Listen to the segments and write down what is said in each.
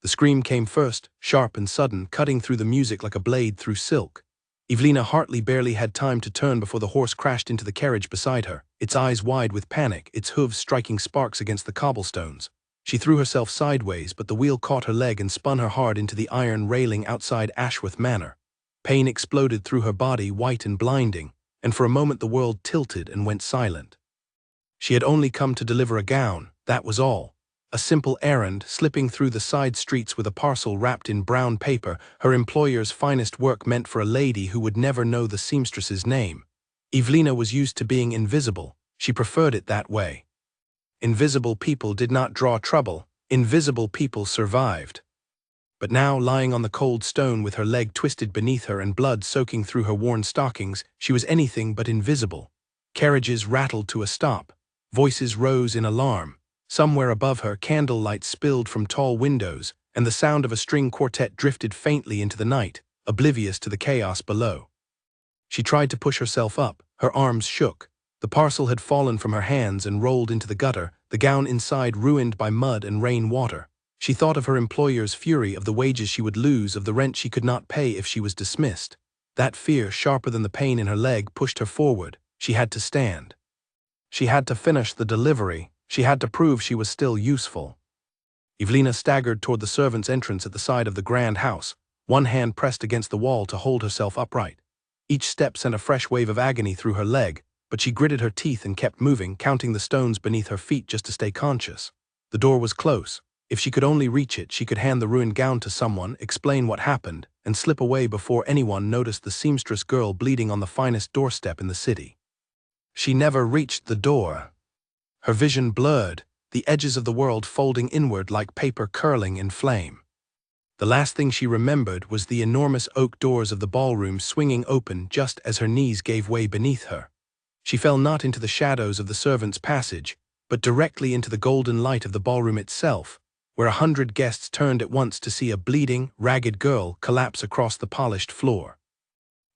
scream came first, sharp and sudden, cutting through the music like a blade through silk. Evelina Hartley barely had time to turn before the horse crashed into the carriage beside her, its eyes wide with panic, its hooves striking sparks against the cobblestones. She threw herself sideways, but the wheel caught her leg and spun her hard into the iron railing outside Ashworth Manor. Pain exploded through her body, white and blinding, and for a moment the world tilted and went silent. She had only come to deliver a gown, that was all. A simple errand, slipping through the side streets with a parcel wrapped in brown paper, her employer's finest work meant for a lady who would never know the seamstress's name. Evelina was used to being invisible. She preferred it that way. Invisible people did not draw trouble. Invisible people survived. But now, lying on the cold stone with her leg twisted beneath her and blood soaking through her worn stockings, she was anything but invisible. Carriages rattled to a stop. Voices rose in alarm. Somewhere above her, candlelight spilled from tall windows, and the sound of a string quartet drifted faintly into the night, oblivious to the chaos below. She tried to push herself up. Her arms shook. The parcel had fallen from her hands and rolled into the gutter, the gown inside ruined by mud and rain water. She thought of her employer's fury, of the wages she would lose, of the rent she could not pay if she was dismissed. That fear, sharper than the pain in her leg, pushed her forward. She had to stand. She had to finish the delivery. She had to prove she was still useful. Evelina staggered toward the servants' entrance at the side of the grand house, one hand pressed against the wall to hold herself upright. Each step sent a fresh wave of agony through her leg, but she gritted her teeth and kept moving, counting the stones beneath her feet just to stay conscious. The door was close. If she could only reach it, she could hand the ruined gown to someone, explain what happened, and slip away before anyone noticed the seamstress girl bleeding on the finest doorstep in the city. She never reached the door. Her vision blurred, the edges of the world folding inward like paper curling in flame. The last thing she remembered was the enormous oak doors of the ballroom swinging open just as her knees gave way beneath her. She fell not into the shadows of the servants' passage, but directly into the golden light of the ballroom itself, where 100 guests turned at once to see a bleeding, ragged girl collapse across the polished floor.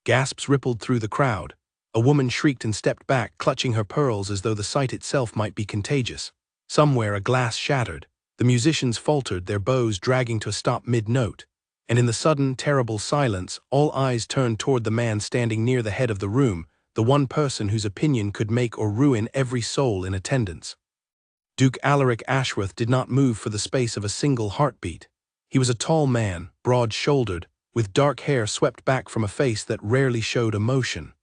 Gasps rippled through the crowd. A woman shrieked and stepped back, clutching her pearls as though the sight itself might be contagious. Somewhere a glass shattered. The musicians faltered, their bows dragging to a stop mid-note. And in the sudden, terrible silence, all eyes turned toward the man standing near the head of the room, the one person whose opinion could make or ruin every soul in attendance. Duke Alaric Ashworth did not move for the space of a single heartbeat. He was a tall man, broad-shouldered, with dark hair swept back from a face that rarely showed emotion.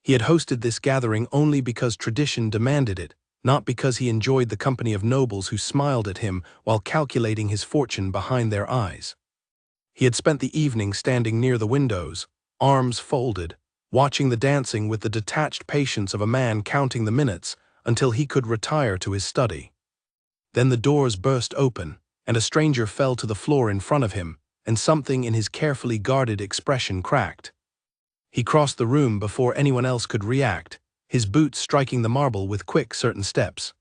He had hosted this gathering only because tradition demanded it, not because he enjoyed the company of nobles who smiled at him while calculating his fortune behind their eyes. He had spent the evening standing near the windows, arms folded, watching the dancing with the detached patience of a man counting the minutes until he could retire to his study. Then the doors burst open, and a stranger fell to the floor in front of him, and something in his carefully guarded expression cracked. He crossed the room before anyone else could react, his boots striking the marble with quick, certain steps.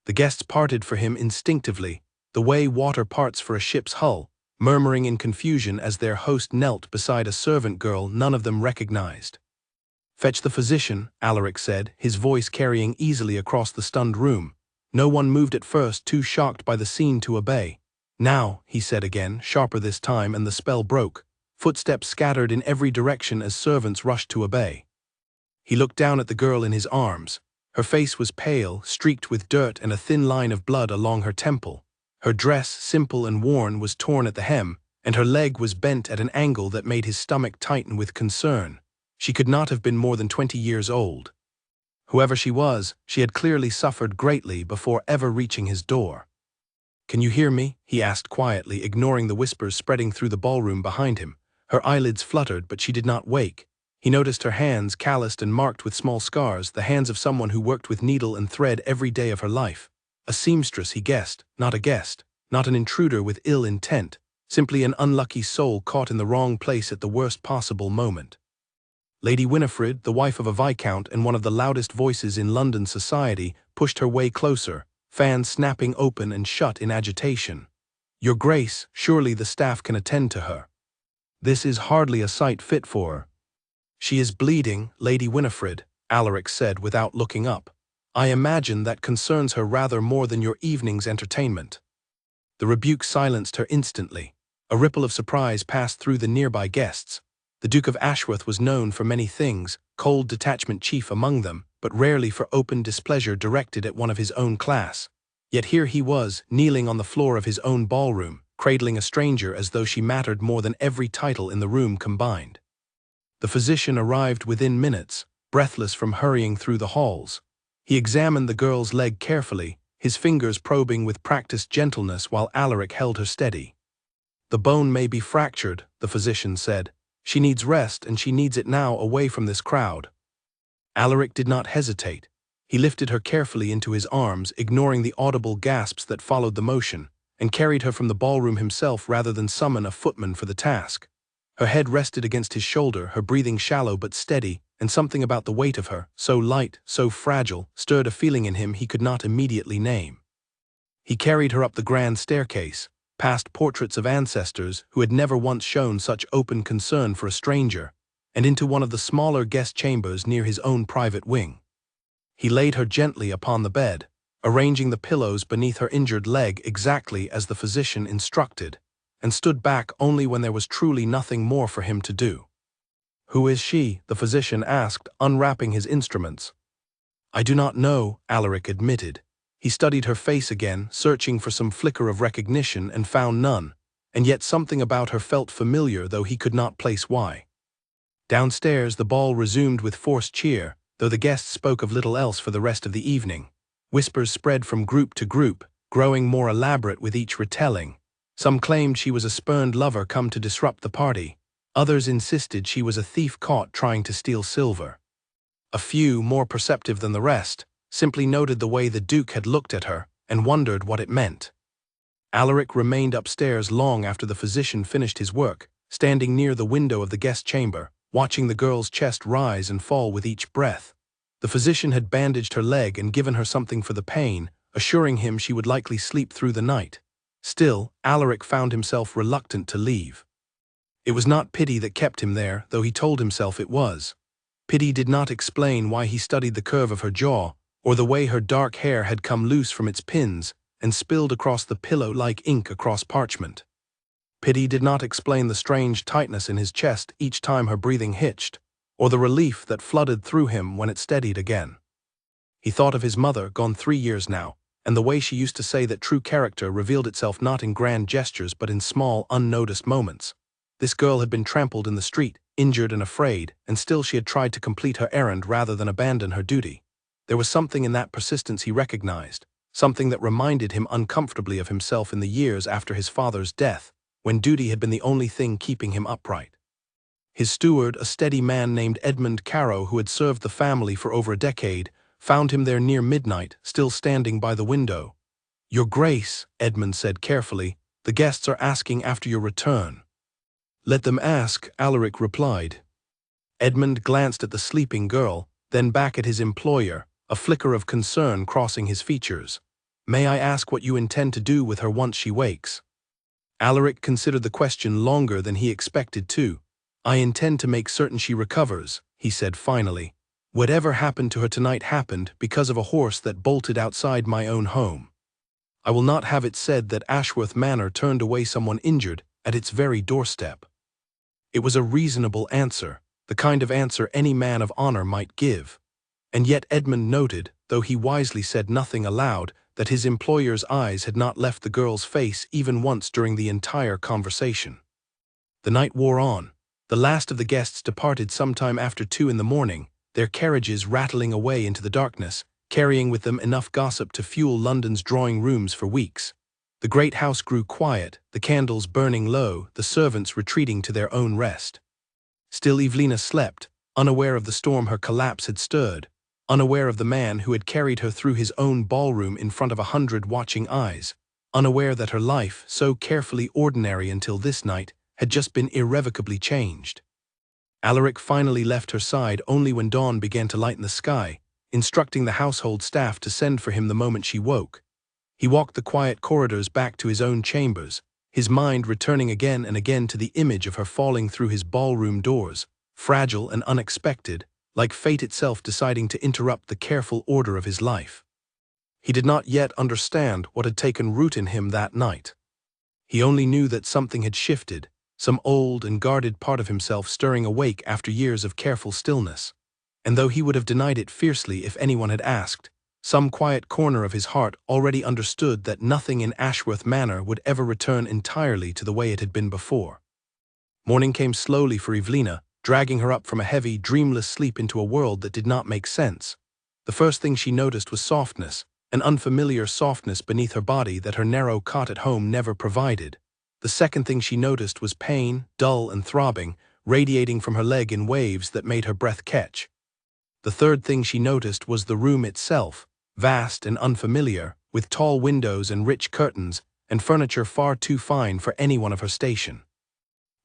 The guests parted for him instinctively, the way water parts for a ship's hull, murmuring in confusion as their host knelt beside a servant girl none of them recognized. "Fetch the physician," Alaric said, his voice carrying easily across the stunned room. No one moved at first, too shocked by the scene to obey. "Now," he said again, sharper this time, and the spell broke. Footsteps scattered in every direction as servants rushed to obey. He looked down at the girl in his arms. Her face was pale, streaked with dirt and a thin line of blood along her temple. Her dress, simple and worn, was torn at the hem, and her leg was bent at an angle that made his stomach tighten with concern. She could not have been more than 20 years old. Whoever she was, she had clearly suffered greatly before ever reaching his door. "Can you hear me?" he asked quietly, ignoring the whispers spreading through the ballroom behind him. Her eyelids fluttered, but she did not wake. He noticed her hands, calloused and marked with small scars, the hands of someone who worked with needle and thread every day of her life. A seamstress, he guessed, not a guest, not an intruder with ill intent, simply an unlucky soul caught in the wrong place at the worst possible moment. Lady Winifred, the wife of a viscount and one of the loudest voices in London society, pushed her way closer, fans snapping open and shut in agitation. "Your Grace, surely the staff can attend to her. This is hardly a sight fit for her." "She is bleeding, Lady Winifred," Alaric said without looking up. "I imagine that concerns her rather more than your evening's entertainment." The rebuke silenced her instantly. A ripple of surprise passed through the nearby guests. The Duke of Ashworth was known for many things, cold detachment chief among them, but rarely for open displeasure directed at one of his own class. Yet here he was, kneeling on the floor of his own ballroom, cradling a stranger as though she mattered more than every title in the room combined. The physician arrived within minutes, breathless from hurrying through the halls. He examined the girl's leg carefully, his fingers probing with practiced gentleness while Alaric held her steady. "The bone may be fractured," the physician said. "She needs rest, and she needs it now away from this crowd." Alaric did not hesitate. He lifted her carefully into his arms, ignoring the audible gasps that followed the motion, and carried her from the ballroom himself rather than summon a footman for the task. Her head rested against his shoulder, her breathing shallow but steady, and something about the weight of her, so light, so fragile, stirred a feeling in him he could not immediately name. He carried her up the grand staircase, past portraits of ancestors who had never once shown such open concern for a stranger, and into one of the smaller guest chambers near his own private wing. He laid her gently upon the bed, arranging the pillows beneath her injured leg exactly as the physician instructed, and stood back only when there was truly nothing more for him to do. "Who is she?" the physician asked, unwrapping his instruments. "I do not know," Alaric admitted. He studied her face again, searching for some flicker of recognition, and found none, and yet something about her felt familiar, though he could not place why. Downstairs the ball resumed with forced cheer, though the guests spoke of little else for the rest of the evening. Whispers spread from group to group, growing more elaborate with each retelling. Some claimed she was a spurned lover come to disrupt the party. Others insisted she was a thief caught trying to steal silver. A few, more perceptive than the rest, simply noted the way the Duke had looked at her and wondered what it meant. Alaric remained upstairs long after the physician finished his work, standing near the window of the guest chamber, watching the girl's chest rise and fall with each breath. The physician had bandaged her leg and given her something for the pain, assuring him she would likely sleep through the night. Still, Alaric found himself reluctant to leave. It was not pity that kept him there, though he told himself it was. Pity did not explain why he studied the curve of her jaw, or the way her dark hair had come loose from its pins and spilled across the pillow like ink across parchment. Pity did not explain the strange tightness in his chest each time her breathing hitched, or the relief that flooded through him when it steadied again. He thought of his mother, gone 3 years now, and the way she used to say that true character revealed itself not in grand gestures but in small, unnoticed moments. This girl had been trampled in the street, injured and afraid, and still she had tried to complete her errand rather than abandon her duty. There was something in that persistence he recognized, something that reminded him uncomfortably of himself in the years after his father's death, when duty had been the only thing keeping him upright. His steward, a steady man named Edmund Carow who had served the family for over a decade, found him there near midnight, still standing by the window. "Your Grace," Edmund said carefully, "the guests are asking after your return." "Let them ask," Alaric replied. Edmund glanced at the sleeping girl, then back at his employer, a flicker of concern crossing his features. "May I ask what you intend to do with her once she wakes?" Alaric considered the question longer than he expected to. "I intend to make certain she recovers," he said finally. "Whatever happened to her tonight happened because of a horse that bolted outside my own home. I will not have it said that Ashworth Manor turned away someone injured at its very doorstep." It was a reasonable answer, the kind of answer any man of honor might give. And yet Edmund noted, though he wisely said nothing aloud, that his employer's eyes had not left the girl's face even once during the entire conversation. The night wore on. The last of the guests departed sometime after 2 in the morning, their carriages rattling away into the darkness, carrying with them enough gossip to fuel London's drawing rooms for weeks. The great house grew quiet, the candles burning low, the servants retreating to their own rest. Still Evelina slept, unaware of the storm her collapse had stirred, unaware of the man who had carried her through his own ballroom in front of 100 watching eyes, unaware that her life, so carefully ordinary until this night, had just been irrevocably changed. Alaric finally left her side only when dawn began to lighten the sky, instructing the household staff to send for him the moment she woke. He walked the quiet corridors back to his own chambers, his mind returning again and again to the image of her falling through his ballroom doors, fragile and unexpected, like fate itself deciding to interrupt the careful order of his life. He did not yet understand what had taken root in him that night. He only knew that something had shifted, some old and guarded part of himself stirring awake after years of careful stillness. And though he would have denied it fiercely if anyone had asked, some quiet corner of his heart already understood that nothing in Ashworth Manor would ever return entirely to the way it had been before. Morning came slowly for Evelina, dragging her up from a heavy, dreamless sleep into a world that did not make sense. The first thing she noticed was softness, an unfamiliar softness beneath her body that her narrow cot at home never provided. The second thing she noticed was pain, dull and throbbing, radiating from her leg in waves that made her breath catch. The third thing she noticed was the room itself, vast and unfamiliar, with tall windows and rich curtains, and furniture far too fine for anyone of her station.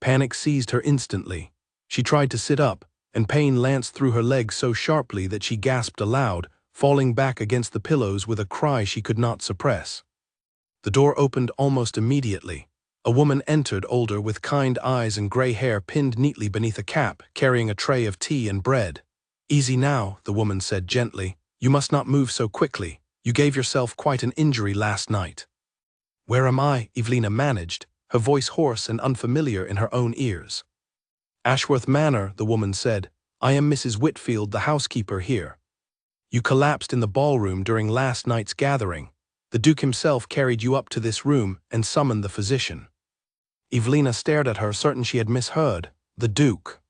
Panic seized her instantly. She tried to sit up, and pain lanced through her legs so sharply that she gasped aloud, falling back against the pillows with a cry she could not suppress. The door opened almost immediately. A woman entered, older, with kind eyes and gray hair pinned neatly beneath a cap, carrying a tray of tea and bread. "Easy now," the woman said gently. "You must not move so quickly. You gave yourself quite an injury last night." "Where am I?" Evelina managed, her voice hoarse and unfamiliar in her own ears. "Ashworth Manor," the woman said. "I am Mrs. Whitfield, the housekeeper here. You collapsed in the ballroom during last night's gathering. The Duke himself carried you up to this room and summoned the physician." Evelina stared at her, certain she had misheard. "The Duke."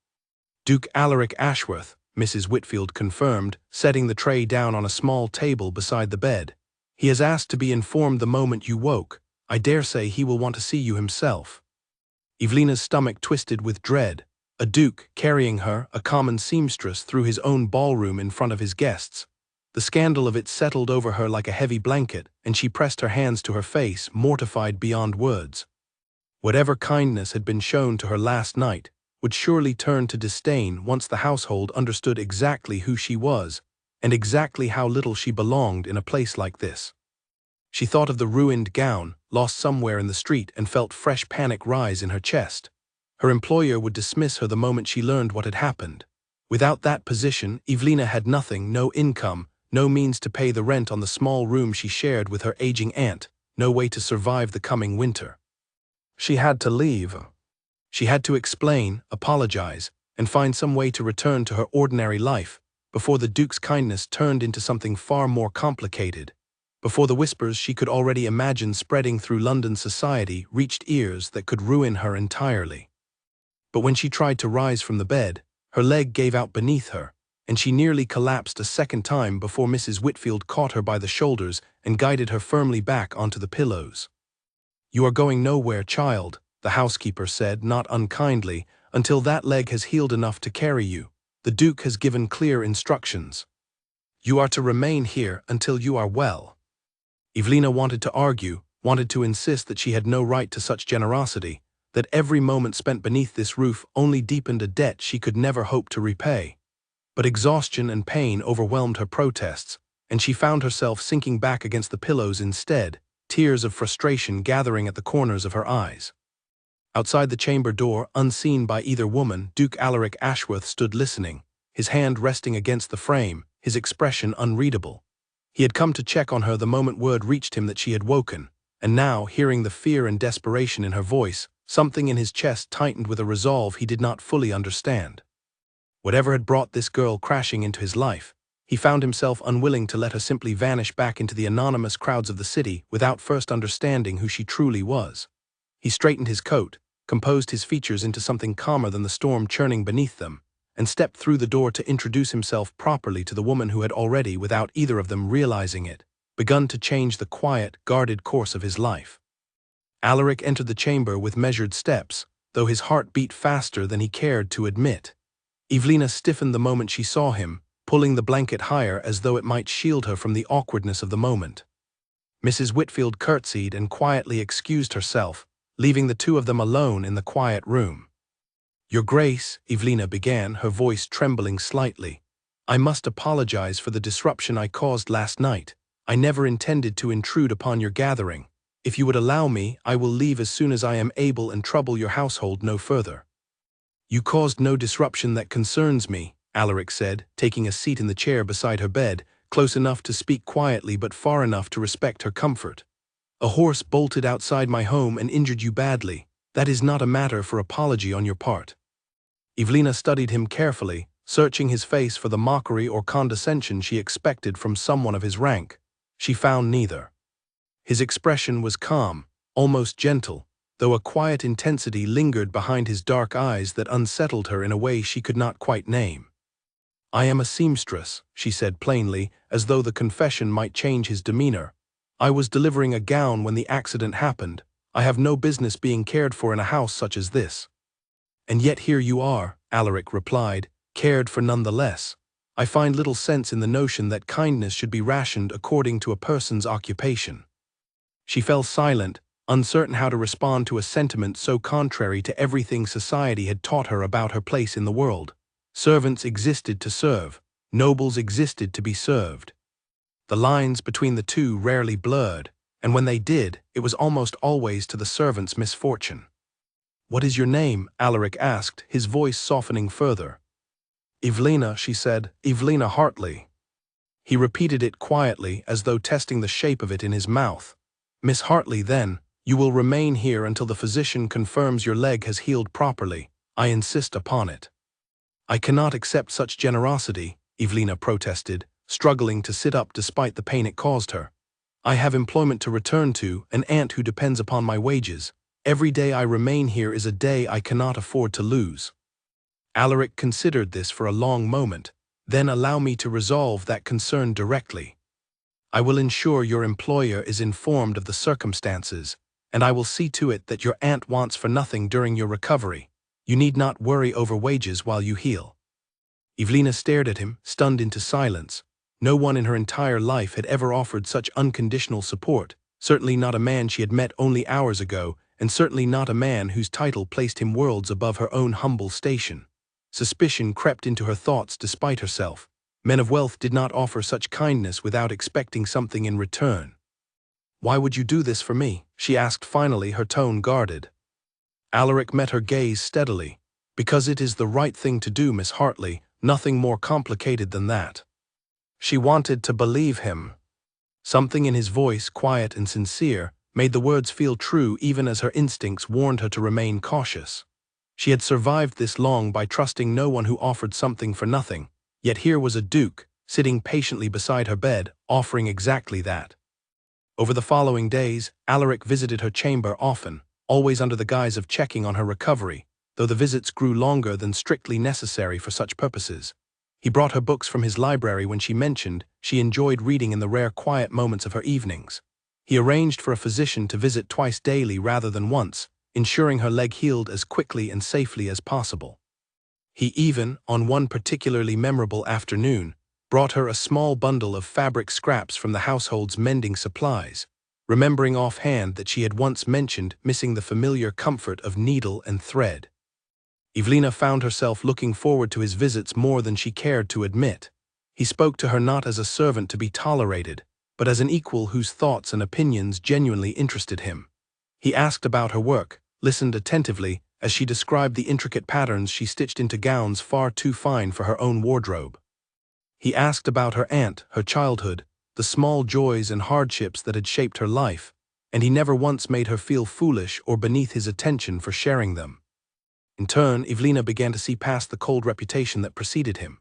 "Duke Alaric Ashworth," Mrs. Whitfield confirmed, setting the tray down on a small table beside the bed. "He has asked to be informed the moment you woke. I dare say he will want to see you himself." Evelina's stomach twisted with dread. A duke carrying her, a common seamstress, through his own ballroom in front of his guests. The scandal of it settled over her like a heavy blanket, and she pressed her hands to her face, mortified beyond words. Whatever kindness had been shown to her last night would surely turn to disdain once the household understood exactly who she was, and exactly how little she belonged in a place like this. She thought of the ruined gown, lost somewhere in the street, and felt fresh panic rise in her chest. Her employer would dismiss her the moment she learned what had happened. Without that position, Evelina had nothing, no income, no means to pay the rent on the small room she shared with her aging aunt, no way to survive the coming winter. She had to leave. She had to explain, apologize, and find some way to return to her ordinary life, before the Duke's kindness turned into something far more complicated, before the whispers she could already imagine spreading through London society reached ears that could ruin her entirely. But when she tried to rise from the bed, her leg gave out beneath her, and she nearly collapsed a second time before Mrs. Whitfield caught her by the shoulders and guided her firmly back onto the pillows. "You are going nowhere, child," the housekeeper said, not unkindly, "until that leg has healed enough to carry you. The Duke has given clear instructions. You are to remain here until you are well." Evelina wanted to argue, wanted to insist that she had no right to such generosity, that every moment spent beneath this roof only deepened a debt she could never hope to repay. But exhaustion and pain overwhelmed her protests, and she found herself sinking back against the pillows instead, tears of frustration gathering at the corners of her eyes. Outside the chamber door, unseen by either woman, Duke Alaric Ashworth stood listening, his hand resting against the frame, his expression unreadable. He had come to check on her the moment word reached him that she had woken, and now, hearing the fear and desperation in her voice, something in his chest tightened with a resolve he did not fully understand. Whatever had brought this girl crashing into his life, he found himself unwilling to let her simply vanish back into the anonymous crowds of the city without first understanding who she truly was. He straightened his coat, composed his features into something calmer than the storm churning beneath them, and stepped through the door to introduce himself properly to the woman who had already, without either of them realizing it, begun to change the quiet, guarded course of his life. Alaric entered the chamber with measured steps, though his heart beat faster than he cared to admit. Evelina stiffened the moment she saw him, pulling the blanket higher as though it might shield her from the awkwardness of the moment. Mrs. Whitfield curtsied and quietly excused herself, leaving the two of them alone in the quiet room. "Your Grace," Evelina began, her voice trembling slightly, "I must apologize for the disruption I caused last night. I never intended to intrude upon your gathering. If you would allow me, I will leave as soon as I am able and trouble your household no further." "You caused no disruption that concerns me," Alaric said, taking a seat in the chair beside her bed, close enough to speak quietly but far enough to respect her comfort. A horse bolted outside my home and injured you badly. That is not a matter for apology on your part. Evelina studied him carefully, searching his face for the mockery or condescension she expected from someone of his rank. She found neither. His expression was calm, almost gentle, though a quiet intensity lingered behind his dark eyes that unsettled her in a way she could not quite name. "I am a seamstress," she said plainly, as though the confession might change his demeanor. "I was delivering a gown when the accident happened. I have no business being cared for in a house such as this." "And yet here you are," Alaric replied, "cared for nonetheless. I find little sense in the notion that kindness should be rationed according to a person's occupation." She fell silent, uncertain how to respond to a sentiment so contrary to everything society had taught her about her place in the world. Servants existed to serve, nobles existed to be served. The lines between the two rarely blurred, and when they did, it was almost always to the servant's misfortune. "What is your name?" Alaric asked, his voice softening further. "Evelina," she said, "Evelina Hartley." He repeated it quietly, as though testing the shape of it in his mouth. "Miss Hartley, then, you will remain here until the physician confirms your leg has healed properly. I insist upon it." "I cannot accept such generosity," Evelina protested, struggling to sit up despite the pain it caused her. "I have employment to return to, an aunt who depends upon my wages. Every day I remain here is a day I cannot afford to lose." Alaric considered this for a long moment. "Then allow me to resolve that concern directly. I will ensure your employer is informed of the circumstances, and I will see to it that your aunt wants for nothing during your recovery. You need not worry over wages while you heal." Evelina stared at him, stunned into silence. No one in her entire life had ever offered such unconditional support, certainly not a man she had met only hours ago, and certainly not a man whose title placed him worlds above her own humble station. Suspicion crept into her thoughts despite herself. Men of wealth did not offer such kindness without expecting something in return. "Why would you do this for me?" she asked finally, her tone guarded. Alaric met her gaze steadily. "Because it is the right thing to do, Miss Hartley, nothing more complicated than that." She wanted to believe him. Something in his voice, quiet and sincere, made the words feel true even as her instincts warned her to remain cautious. She had survived this long by trusting no one who offered something for nothing. Yet here was a duke, sitting patiently beside her bed, offering exactly that. Over the following days, Alaric visited her chamber often, always under the guise of checking on her recovery, though the visits grew longer than strictly necessary for such purposes. He brought her books from his library when she mentioned she enjoyed reading in the rare quiet moments of her evenings. He arranged for a physician to visit twice daily rather than once, ensuring her leg healed as quickly and safely as possible. He even, on one particularly memorable afternoon, brought her a small bundle of fabric scraps from the household's mending supplies, remembering offhand that she had once mentioned missing the familiar comfort of needle and thread. Evelina found herself looking forward to his visits more than she cared to admit. He spoke to her not as a servant to be tolerated, but as an equal whose thoughts and opinions genuinely interested him. He asked about her work, listened attentively, as she described the intricate patterns she stitched into gowns far too fine for her own wardrobe. He asked about her aunt, her childhood, the small joys and hardships that had shaped her life, and he never once made her feel foolish or beneath his attention for sharing them. In turn, Evelina began to see past the cold reputation that preceded him.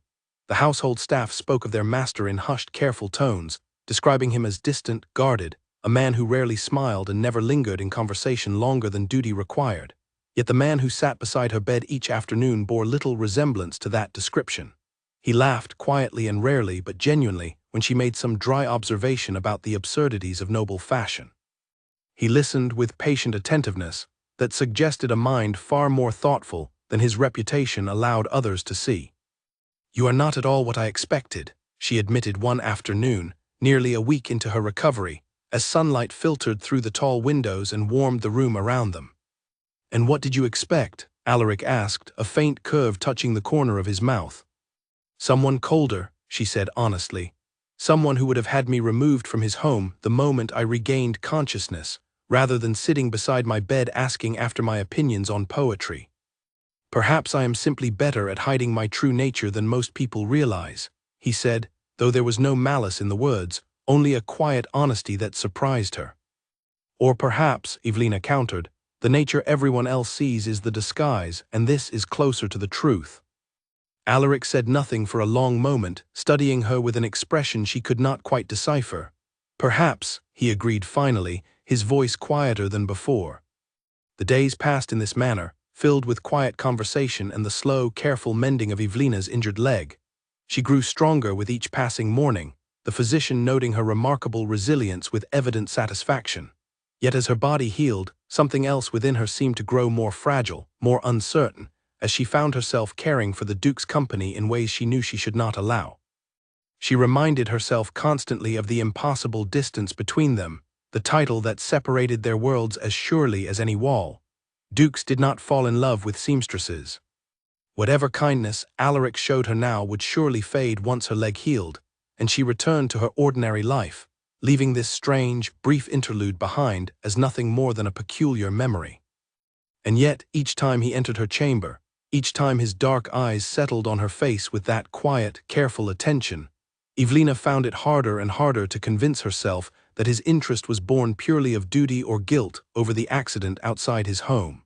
The household staff spoke of their master in hushed, careful tones, describing him as distant, guarded, a man who rarely smiled and never lingered in conversation longer than duty required. Yet the man who sat beside her bed each afternoon bore little resemblance to that description. He laughed quietly and rarely but genuinely when she made some dry observation about the absurdities of noble fashion. He listened with patient attentiveness that suggested a mind far more thoughtful than his reputation allowed others to see. "You are not at all what I expected," she admitted one afternoon, nearly a week into her recovery, as sunlight filtered through the tall windows and warmed the room around them. "And what did you expect?" Alaric asked, a faint curve touching the corner of his mouth. "Someone colder," she said honestly. "Someone who would have had me removed from his home the moment I regained consciousness, rather than sitting beside my bed asking after my opinions on poetry. Perhaps I am simply better at hiding my true nature than most people realize," he said, though there was no malice in the words, only a quiet honesty that surprised her. Or perhaps, Evelina countered, the nature everyone else sees is the disguise, and this is closer to the truth. Alaric said nothing for a long moment, studying her with an expression she could not quite decipher. Perhaps, he agreed finally, his voice quieter than before. The days passed in this manner, filled with quiet conversation and the slow, careful mending of Evelina's injured leg. She grew stronger with each passing morning, the physician noting her remarkable resilience with evident satisfaction. Yet as her body healed, something else within her seemed to grow more fragile, more uncertain, as she found herself caring for the Duke's company in ways she knew she should not allow. She reminded herself constantly of the impossible distance between them, the title that separated their worlds as surely as any wall. Dukes did not fall in love with seamstresses. Whatever kindness Alaric showed her now would surely fade once her leg healed, and she returned to her ordinary life, leaving this strange, brief interlude behind as nothing more than a peculiar memory. And yet, each time he entered her chamber, each time his dark eyes settled on her face with that quiet, careful attention, Evelina found it harder and harder to convince herself that his interest was born purely of duty or guilt over the accident outside his home.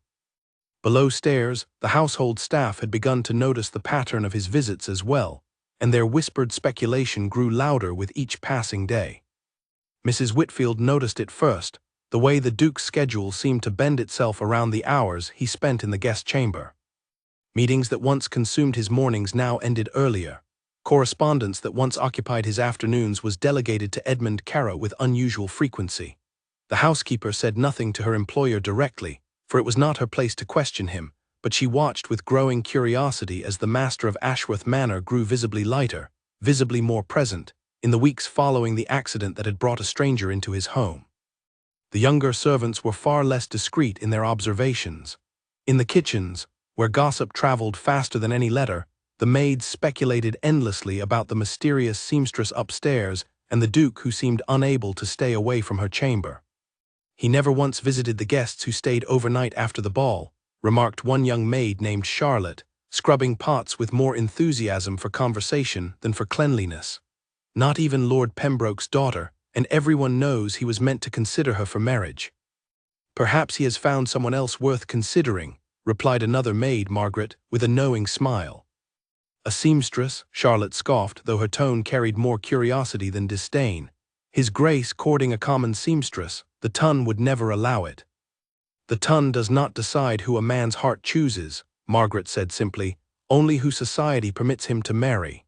Below stairs, the household staff had begun to notice the pattern of his visits as well, and their whispered speculation grew louder with each passing day. Mrs. Whitfield noticed it first, the way the Duke's schedule seemed to bend itself around the hours he spent in the guest chamber. Meetings that once consumed his mornings now ended earlier. Correspondence that once occupied his afternoons was delegated to Edmund Carra with unusual frequency. The housekeeper said nothing to her employer directly, for it was not her place to question him, but she watched with growing curiosity as the master of Ashworth Manor grew visibly lighter, visibly more present, in the weeks following the accident that had brought a stranger into his home. The younger servants were far less discreet in their observations. In the kitchens, where gossip traveled faster than any letter, the maids speculated endlessly about the mysterious seamstress upstairs and the Duke who seemed unable to stay away from her chamber. "He never once visited the guests who stayed overnight after the ball," remarked one young maid named Charlotte, scrubbing pots with more enthusiasm for conversation than for cleanliness. "Not even Lord Pembroke's daughter, and everyone knows he was meant to consider her for marriage." "Perhaps he has found someone else worth considering," replied another maid, Margaret, with a knowing smile. "A seamstress," Charlotte scoffed, though her tone carried more curiosity than disdain. "His Grace courting a common seamstress, the ton would never allow it." "The ton does not decide who a man's heart chooses," Margaret said simply, "only who society permits him to marry."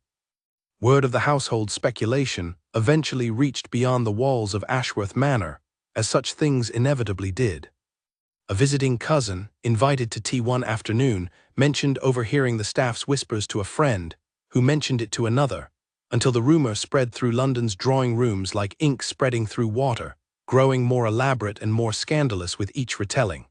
Word of the household speculation eventually reached beyond the walls of Ashworth Manor, as such things inevitably did. A visiting cousin, invited to tea one afternoon, mentioned overhearing the staff's whispers to a friend, who mentioned it to another, until the rumor spread through London's drawing rooms like ink spreading through water, growing more elaborate and more scandalous with each retelling.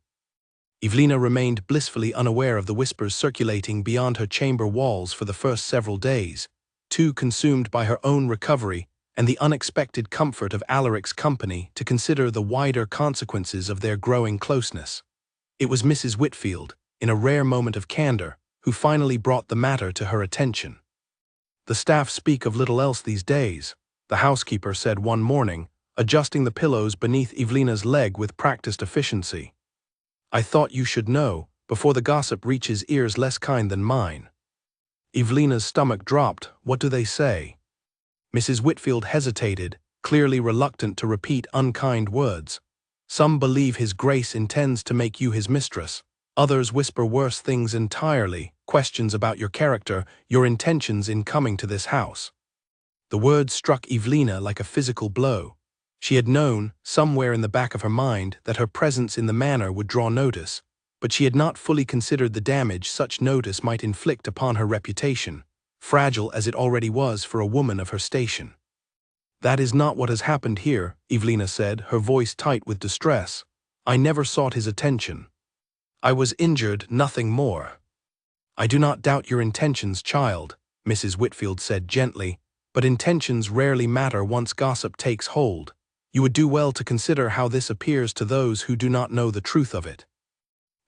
Evelina remained blissfully unaware of the whispers circulating beyond her chamber walls for the first several days, too consumed by her own recovery and the unexpected comfort of Alaric's company to consider the wider consequences of their growing closeness. It was Mrs. Whitfield, in a rare moment of candor, who finally brought the matter to her attention. "The staff speak of little else these days," the housekeeper said one morning, adjusting the pillows beneath Evelina's leg with practiced efficiency. "I thought you should know, before the gossip reaches ears less kind than mine." Evelina's stomach dropped. "What do they say?" Mrs. Whitfield hesitated, clearly reluctant to repeat unkind words. "Some believe His Grace intends to make you his mistress. Others whisper worse things entirely, questions about your character, your intentions in coming to this house." The words struck Evelina like a physical blow. She had known, somewhere in the back of her mind, that her presence in the manor would draw notice, but she had not fully considered the damage such notice might inflict upon her reputation, fragile as it already was for a woman of her station. "That is not what has happened here," Evelina said, her voice tight with distress. "I never sought his attention. I was injured, nothing more." "I do not doubt your intentions, child," Mrs. Whitfield said gently, "but intentions rarely matter once gossip takes hold. You would do well to consider how this appears to those who do not know the truth of it."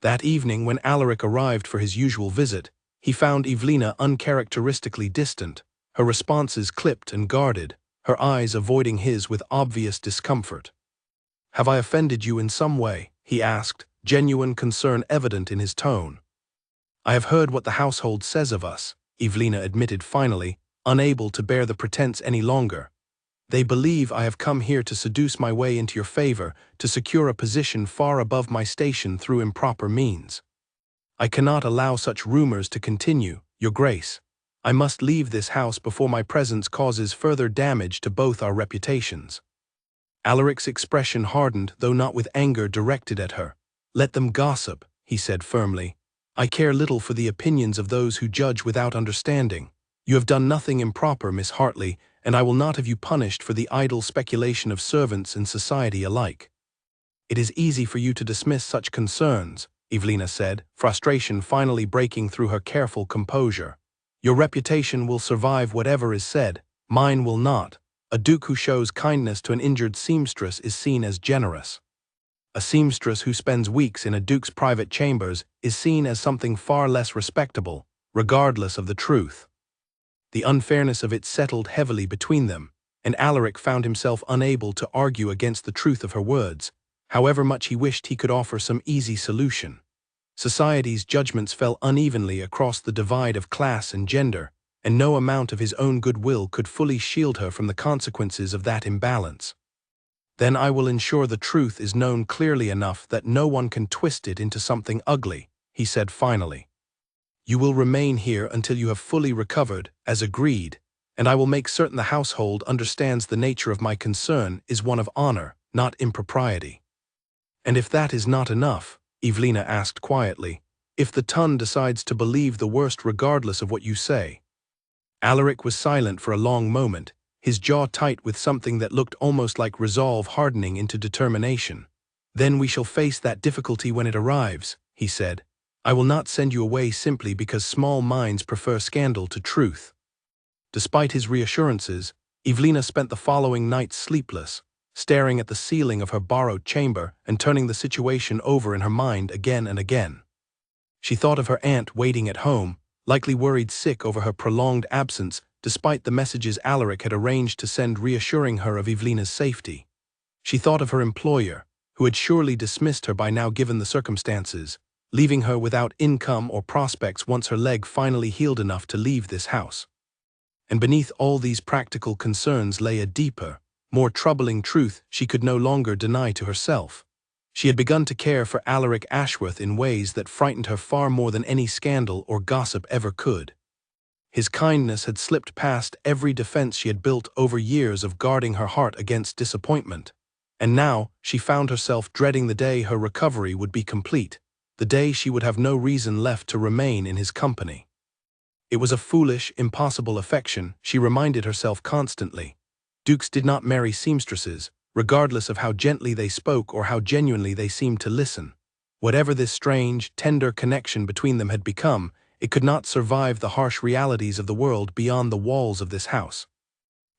That evening, when Alaric arrived for his usual visit, he found Evelina uncharacteristically distant, her responses clipped and guarded, her eyes avoiding his with obvious discomfort. Have I offended you in some way? He asked, genuine concern evident in his tone. I have heard what the household says of us, Evelina admitted finally, unable to bear the pretense any longer. They believe I have come here to seduce my way into your favor, to secure a position far above my station through improper means. I cannot allow such rumors to continue, Your Grace. I must leave this house before my presence causes further damage to both our reputations. Alaric's expression hardened, though not with anger directed at her. Let them gossip, he said firmly. I care little for the opinions of those who judge without understanding. You have done nothing improper, Miss Hartley, and I will not have you punished for the idle speculation of servants and society alike. It is easy for you to dismiss such concerns, Evelina said, frustration finally breaking through her careful composure. Your reputation will survive whatever is said, mine will not. A duke who shows kindness to an injured seamstress is seen as generous. A seamstress who spends weeks in a duke's private chambers is seen as something far less respectable, regardless of the truth. The unfairness of it settled heavily between them, and Alaric found himself unable to argue against the truth of her words, however much he wished he could offer some easy solution. Society's judgments fell unevenly across the divide of class and gender, and no amount of his own goodwill could fully shield her from the consequences of that imbalance. Then I will ensure the truth is known clearly enough that no one can twist it into something ugly, he said finally. You will remain here until you have fully recovered, as agreed, and I will make certain the household understands the nature of my concern is one of honor, not impropriety. And if that is not enough, Evelina asked quietly, if the ton decides to believe the worst regardless of what you say. Alaric was silent for a long moment, his jaw tight with something that looked almost like resolve hardening into determination. Then we shall face that difficulty when it arrives, he said. I will not send you away simply because small minds prefer scandal to truth. Despite his reassurances, Evelina spent the following night sleepless, staring at the ceiling of her borrowed chamber and turning the situation over in her mind again and again. She thought of her aunt waiting at home, likely worried sick over her prolonged absence despite the messages Alaric had arranged to send reassuring her of Evelina's safety. She thought of her employer, who had surely dismissed her by now given the circumstances, leaving her without income or prospects once her leg finally healed enough to leave this house. And beneath all these practical concerns lay a deeper, more troubling truth she could no longer deny to herself. She had begun to care for Alaric Ashworth in ways that frightened her far more than any scandal or gossip ever could. His kindness had slipped past every defense she had built over years of guarding her heart against disappointment, and now she found herself dreading the day her recovery would be complete, the day she would have no reason left to remain in his company. It was a foolish, impossible affection, she reminded herself constantly. Dukes did not marry seamstresses, regardless of how gently they spoke or how genuinely they seemed to listen. Whatever this strange, tender connection between them had become, it could not survive the harsh realities of the world beyond the walls of this house.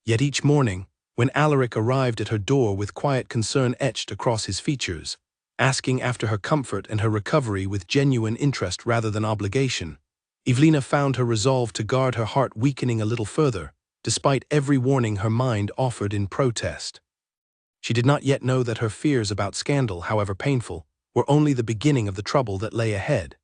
Yet each morning, when Alaric arrived at her door with quiet concern etched across his features, asking after her comfort and her recovery with genuine interest rather than obligation, Evelina found her resolve to guard her heart weakening a little further, despite every warning her mind offered in protest. She did not yet know that her fears about scandal, however painful, were only the beginning of the trouble that lay ahead.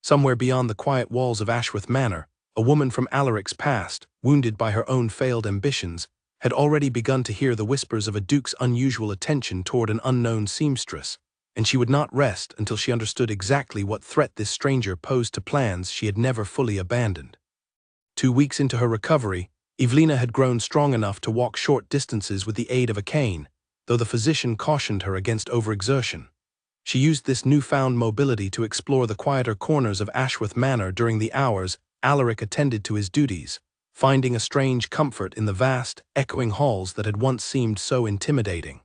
Somewhere beyond the quiet walls of Ashworth Manor, a woman from Alaric's past, wounded by her own failed ambitions, had already begun to hear the whispers of a duke's unusual attention toward an unknown seamstress, and she would not rest until she understood exactly what threat this stranger posed to plans she had never fully abandoned. 2 weeks into her recovery, Evelina had grown strong enough to walk short distances with the aid of a cane, though the physician cautioned her against overexertion. She used this newfound mobility to explore the quieter corners of Ashworth Manor during the hours Alaric attended to his duties, finding a strange comfort in the vast, echoing halls that had once seemed so intimidating.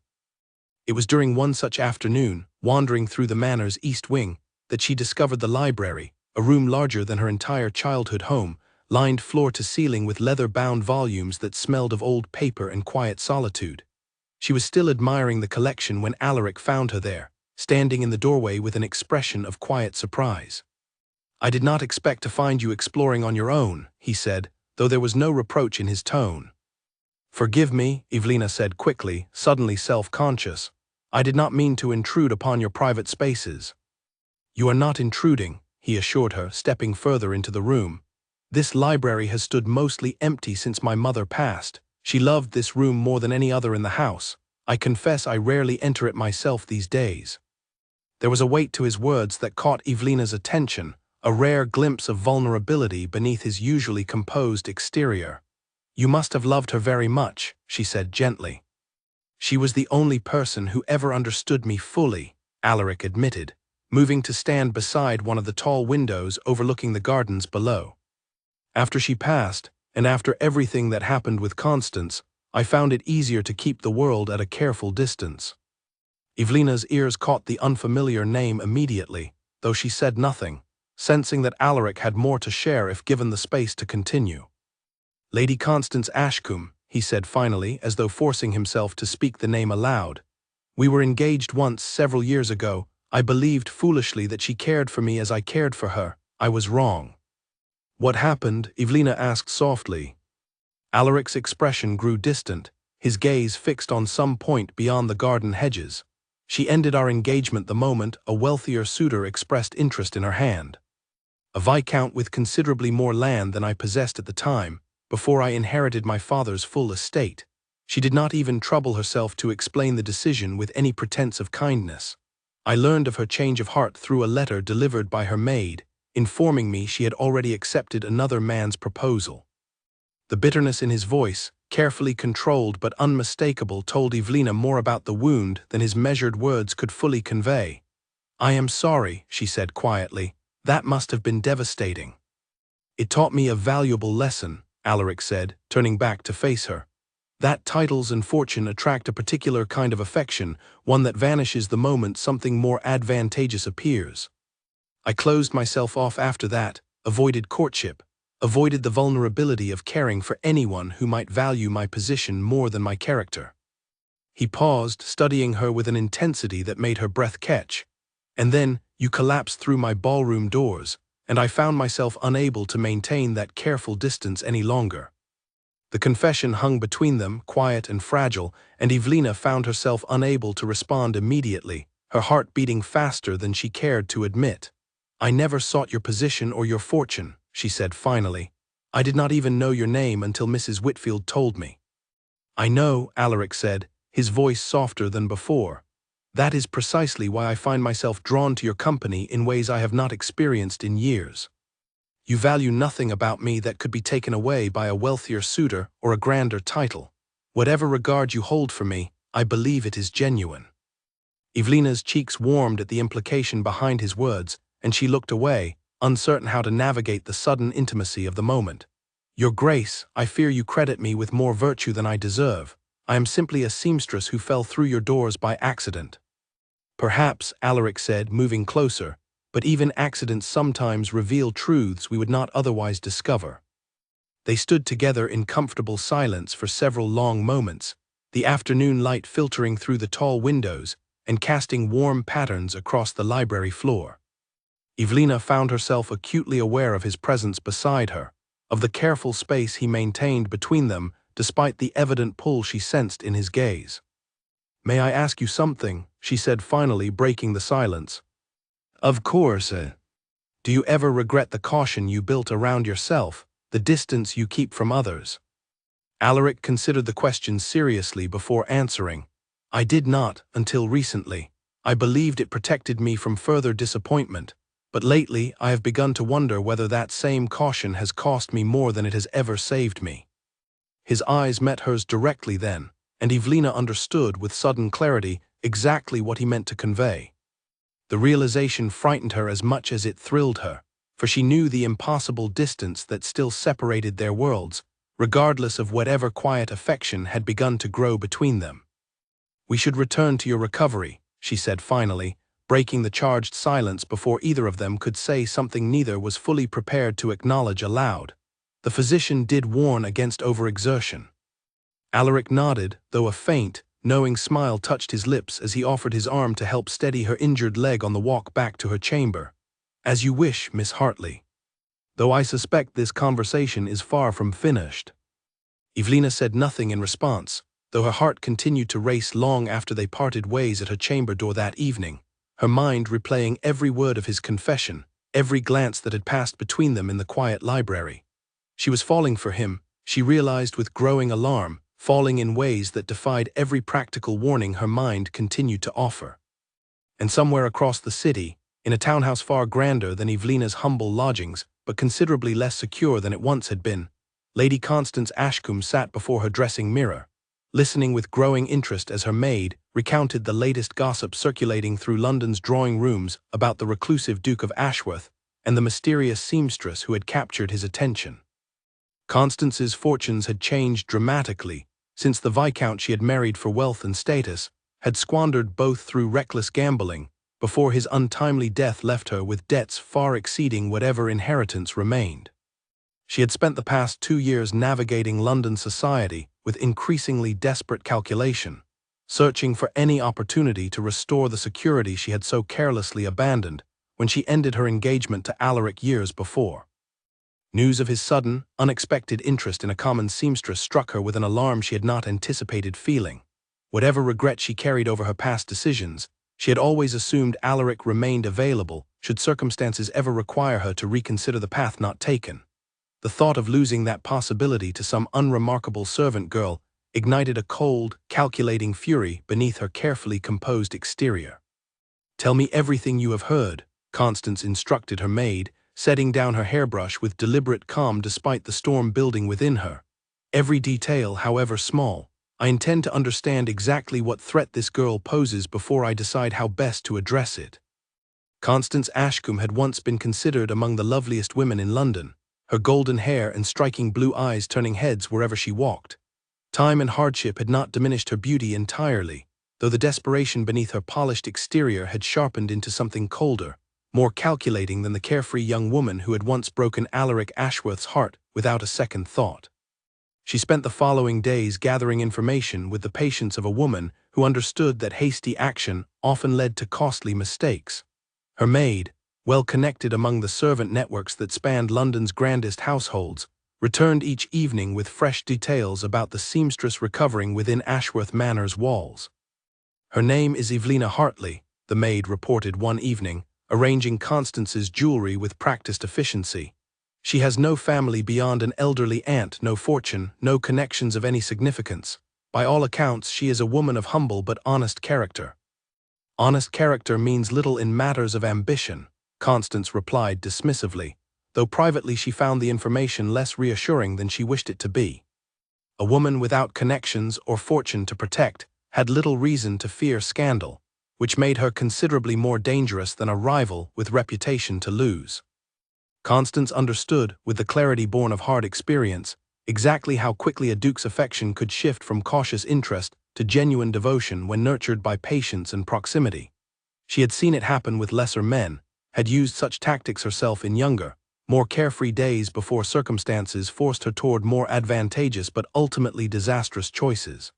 It was during one such afternoon, wandering through the manor's east wing, that she discovered the library, a room larger than her entire childhood home, lined floor to ceiling with leather-bound volumes that smelled of old paper and quiet solitude. She was still admiring the collection when Alaric found her there, standing in the doorway with an expression of quiet surprise. I did not expect to find you exploring on your own, he said, though there was no reproach in his tone. Forgive me, Evelina said quickly, suddenly self-conscious. I did not mean to intrude upon your private spaces." "You are not intruding," he assured her, stepping further into the room. "This library has stood mostly empty since my mother passed. She loved this room more than any other in the house. I confess I rarely enter it myself these days." There was a weight to his words that caught Evelina's attention, a rare glimpse of vulnerability beneath his usually composed exterior. "You must have loved her very much," she said gently. "She was the only person who ever understood me fully," Alaric admitted, moving to stand beside one of the tall windows overlooking the gardens below. "After she passed, and after everything that happened with Constance, I found it easier to keep the world at a careful distance." Evelina's ears caught the unfamiliar name immediately, though she said nothing, sensing that Alaric had more to share if given the space to continue. "Lady Constance Ashcombe," he said finally, as though forcing himself to speak the name aloud. "We were engaged once several years ago. I believed foolishly that she cared for me as I cared for her. I was wrong." "What happened?" Evelina asked softly. Alaric's expression grew distant, his gaze fixed on some point beyond the garden hedges. "She ended our engagement the moment a wealthier suitor expressed interest in her hand. A viscount with considerably more land than I possessed at the time, before I inherited my father's full estate. She did not even trouble herself to explain the decision with any pretense of kindness. I learned of her change of heart through a letter delivered by her maid, informing me she had already accepted another man's proposal." The bitterness in his voice, carefully controlled but unmistakable, told Evelina more about the wound than his measured words could fully convey. "I am sorry," she said quietly. "That must have been devastating." "It taught me a valuable lesson," Alaric said, turning back to face her. "That titles and fortune attract a particular kind of affection, one that vanishes the moment something more advantageous appears. I closed myself off after that, avoided courtship, avoided the vulnerability of caring for anyone who might value my position more than my character." He paused, studying her with an intensity that made her breath catch. "And then, you collapsed through my ballroom doors, and I found myself unable to maintain that careful distance any longer." The confession hung between them, quiet and fragile, and Evelina found herself unable to respond immediately, her heart beating faster than she cared to admit. "I never sought your position or your fortune," she said finally. "I did not even know your name until Mrs. Whitfield told me." "I know," Alaric said, his voice softer than before. "That is precisely why I find myself drawn to your company in ways I have not experienced in years. You value nothing about me that could be taken away by a wealthier suitor or a grander title. Whatever regard you hold for me, I believe it is genuine." Evelina's cheeks warmed at the implication behind his words, and she looked away, uncertain how to navigate the sudden intimacy of the moment. "Your Grace, I fear you credit me with more virtue than I deserve. I am simply a seamstress who fell through your doors by accident." "Perhaps," Alaric said, moving closer, "but even accidents sometimes reveal truths we would not otherwise discover." They stood together in comfortable silence for several long moments, the afternoon light filtering through the tall windows and casting warm patterns across the library floor. Evelina found herself acutely aware of his presence beside her, of the careful space he maintained between them despite the evident pull she sensed in his gaze. "May I ask you something?" she said finally, breaking the silence. "Of course. Do you ever regret the caution you built around yourself, the distance you keep from others?" Alaric considered the question seriously before answering. "I did not, until recently. I believed it protected me from further disappointment, but lately I have begun to wonder whether that same caution has cost me more than it has ever saved me." His eyes met hers directly then, and Evelina understood with sudden clarity exactly what he meant to convey. The realization frightened her as much as it thrilled her, for she knew the impossible distance that still separated their worlds, regardless of whatever quiet affection had begun to grow between them. "We should return to your recovery," she said finally, breaking the charged silence before either of them could say something neither was fully prepared to acknowledge aloud. The physician did warn against overexertion. Alaric nodded, though a faint, knowing smile touched his lips as he offered his arm to help steady her injured leg on the walk back to her chamber. "As you wish, Miss Hartley. Though I suspect this conversation is far from finished." Evelina said nothing in response, though her heart continued to race long after they parted ways at her chamber door that evening, her mind replaying every word of his confession, every glance that had passed between them in the quiet library. She was falling for him, she realized with growing alarm, falling in ways that defied every practical warning her mind continued to offer. And somewhere across the city, in a townhouse far grander than Evelina's humble lodgings, but considerably less secure than it once had been, Lady Constance Ashcombe sat before her dressing mirror, listening with growing interest as her maid recounted the latest gossip circulating through London's drawing rooms about the reclusive Duke of Ashworth and the mysterious seamstress who had captured his attention. Constance's fortunes had changed dramatically since the Viscount she had married for wealth and status had squandered both through reckless gambling before his untimely death left her with debts far exceeding whatever inheritance remained. She had spent the past 2 years navigating London society with increasingly desperate calculation, searching for any opportunity to restore the security she had so carelessly abandoned when she ended her engagement to Alaric years before. News of his sudden, unexpected interest in a common seamstress struck her with an alarm she had not anticipated feeling. Whatever regret she carried over her past decisions, she had always assumed Alaric remained available should circumstances ever require her to reconsider the path not taken. The thought of losing that possibility to some unremarkable servant girl ignited a cold, calculating fury beneath her carefully composed exterior. "Tell me everything you have heard," Constance instructed her maid, setting down her hairbrush with deliberate calm despite the storm building within her. "Every detail, however small. I intend to understand exactly what threat this girl poses before I decide how best to address it." Constance Ashcombe had once been considered among the loveliest women in London, her golden hair and striking blue eyes turning heads wherever she walked. Time and hardship had not diminished her beauty entirely, though the desperation beneath her polished exterior had sharpened into something colder, more calculating than the carefree young woman who had once broken Alaric Ashworth's heart without a second thought. She spent the following days gathering information with the patience of a woman who understood that hasty action often led to costly mistakes. Her maid, well connected among the servant networks that spanned London's grandest households, returned each evening with fresh details about the seamstress recovering within Ashworth Manor's walls. "Her name is Evelina Hartley," the maid reported one evening, arranging Constance's jewelry with practiced efficiency. "She has no family beyond an elderly aunt, no fortune, no connections of any significance. By all accounts, she is a woman of humble but honest character." "Honest character means little in matters of ambition," Constance replied dismissively, though privately she found the information less reassuring than she wished it to be. A woman without connections or fortune to protect had little reason to fear scandal, which made her considerably more dangerous than a rival with reputation to lose. Constance understood, with the clarity born of hard experience, exactly how quickly a duke's affection could shift from cautious interest to genuine devotion when nurtured by patience and proximity. She had seen it happen with lesser men, had used such tactics herself in younger, more carefree days before circumstances forced her toward more advantageous but ultimately disastrous choices.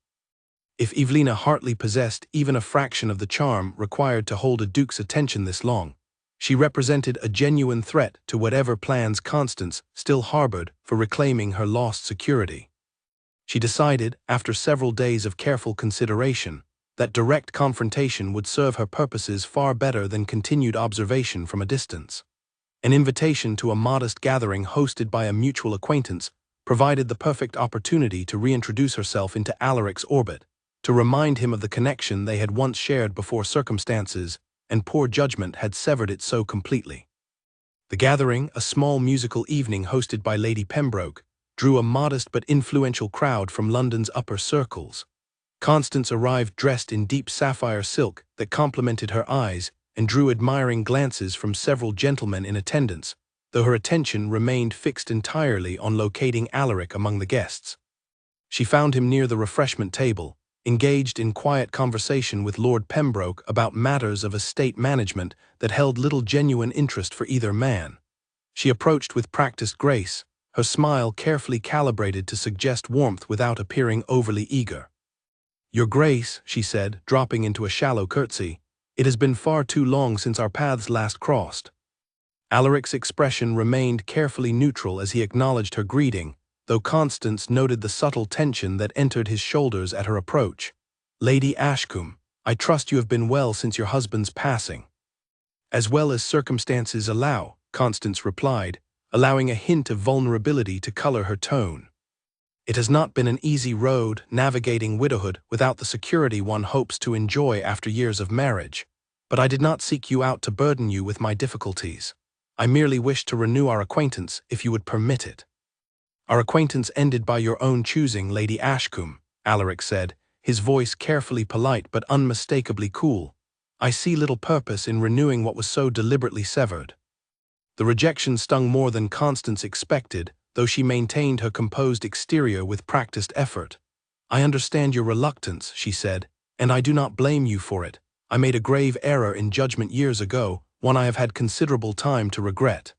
If Evelina Hartley possessed even a fraction of the charm required to hold a duke's attention this long, she represented a genuine threat to whatever plans Constance still harbored for reclaiming her lost security. She decided, after several days of careful consideration, that direct confrontation would serve her purposes far better than continued observation from a distance. An invitation to a modest gathering hosted by a mutual acquaintance provided the perfect opportunity to reintroduce herself into Alaric's orbit, to remind him of the connection they had once shared before circumstances and poor judgment had severed it so completely. The gathering, a small musical evening hosted by Lady Pembroke, drew a modest but influential crowd from London's upper circles. Constance arrived dressed in deep sapphire silk that complemented her eyes and drew admiring glances from several gentlemen in attendance, though her attention remained fixed entirely on locating Alaric among the guests. She found him near the refreshment table, engaged in quiet conversation with Lord Pembroke about matters of estate management that held little genuine interest for either man. She approached with practiced grace, her smile carefully calibrated to suggest warmth without appearing overly eager. "Your Grace," she said, dropping into a shallow curtsy, "it has been far too long since our paths last crossed." Alaric's expression remained carefully neutral as he acknowledged her greeting, though Constance noted the subtle tension that entered his shoulders at her approach. "Lady Ashcombe, I trust you have been well since your husband's passing." "As well as circumstances allow," Constance replied, allowing a hint of vulnerability to color her tone. "It has not been an easy road navigating widowhood without the security one hopes to enjoy after years of marriage. But I did not seek you out to burden you with my difficulties. I merely wished to renew our acquaintance, if you would permit it." "Our acquaintance ended by your own choosing, Lady Ashcombe," Alaric said, his voice carefully polite but unmistakably cool. "I see little purpose in renewing what was so deliberately severed." The rejection stung more than Constance expected, though she maintained her composed exterior with practiced effort. "I understand your reluctance," she said, "and I do not blame you for it. I made a grave error in judgment years ago, one I have had considerable time to regret.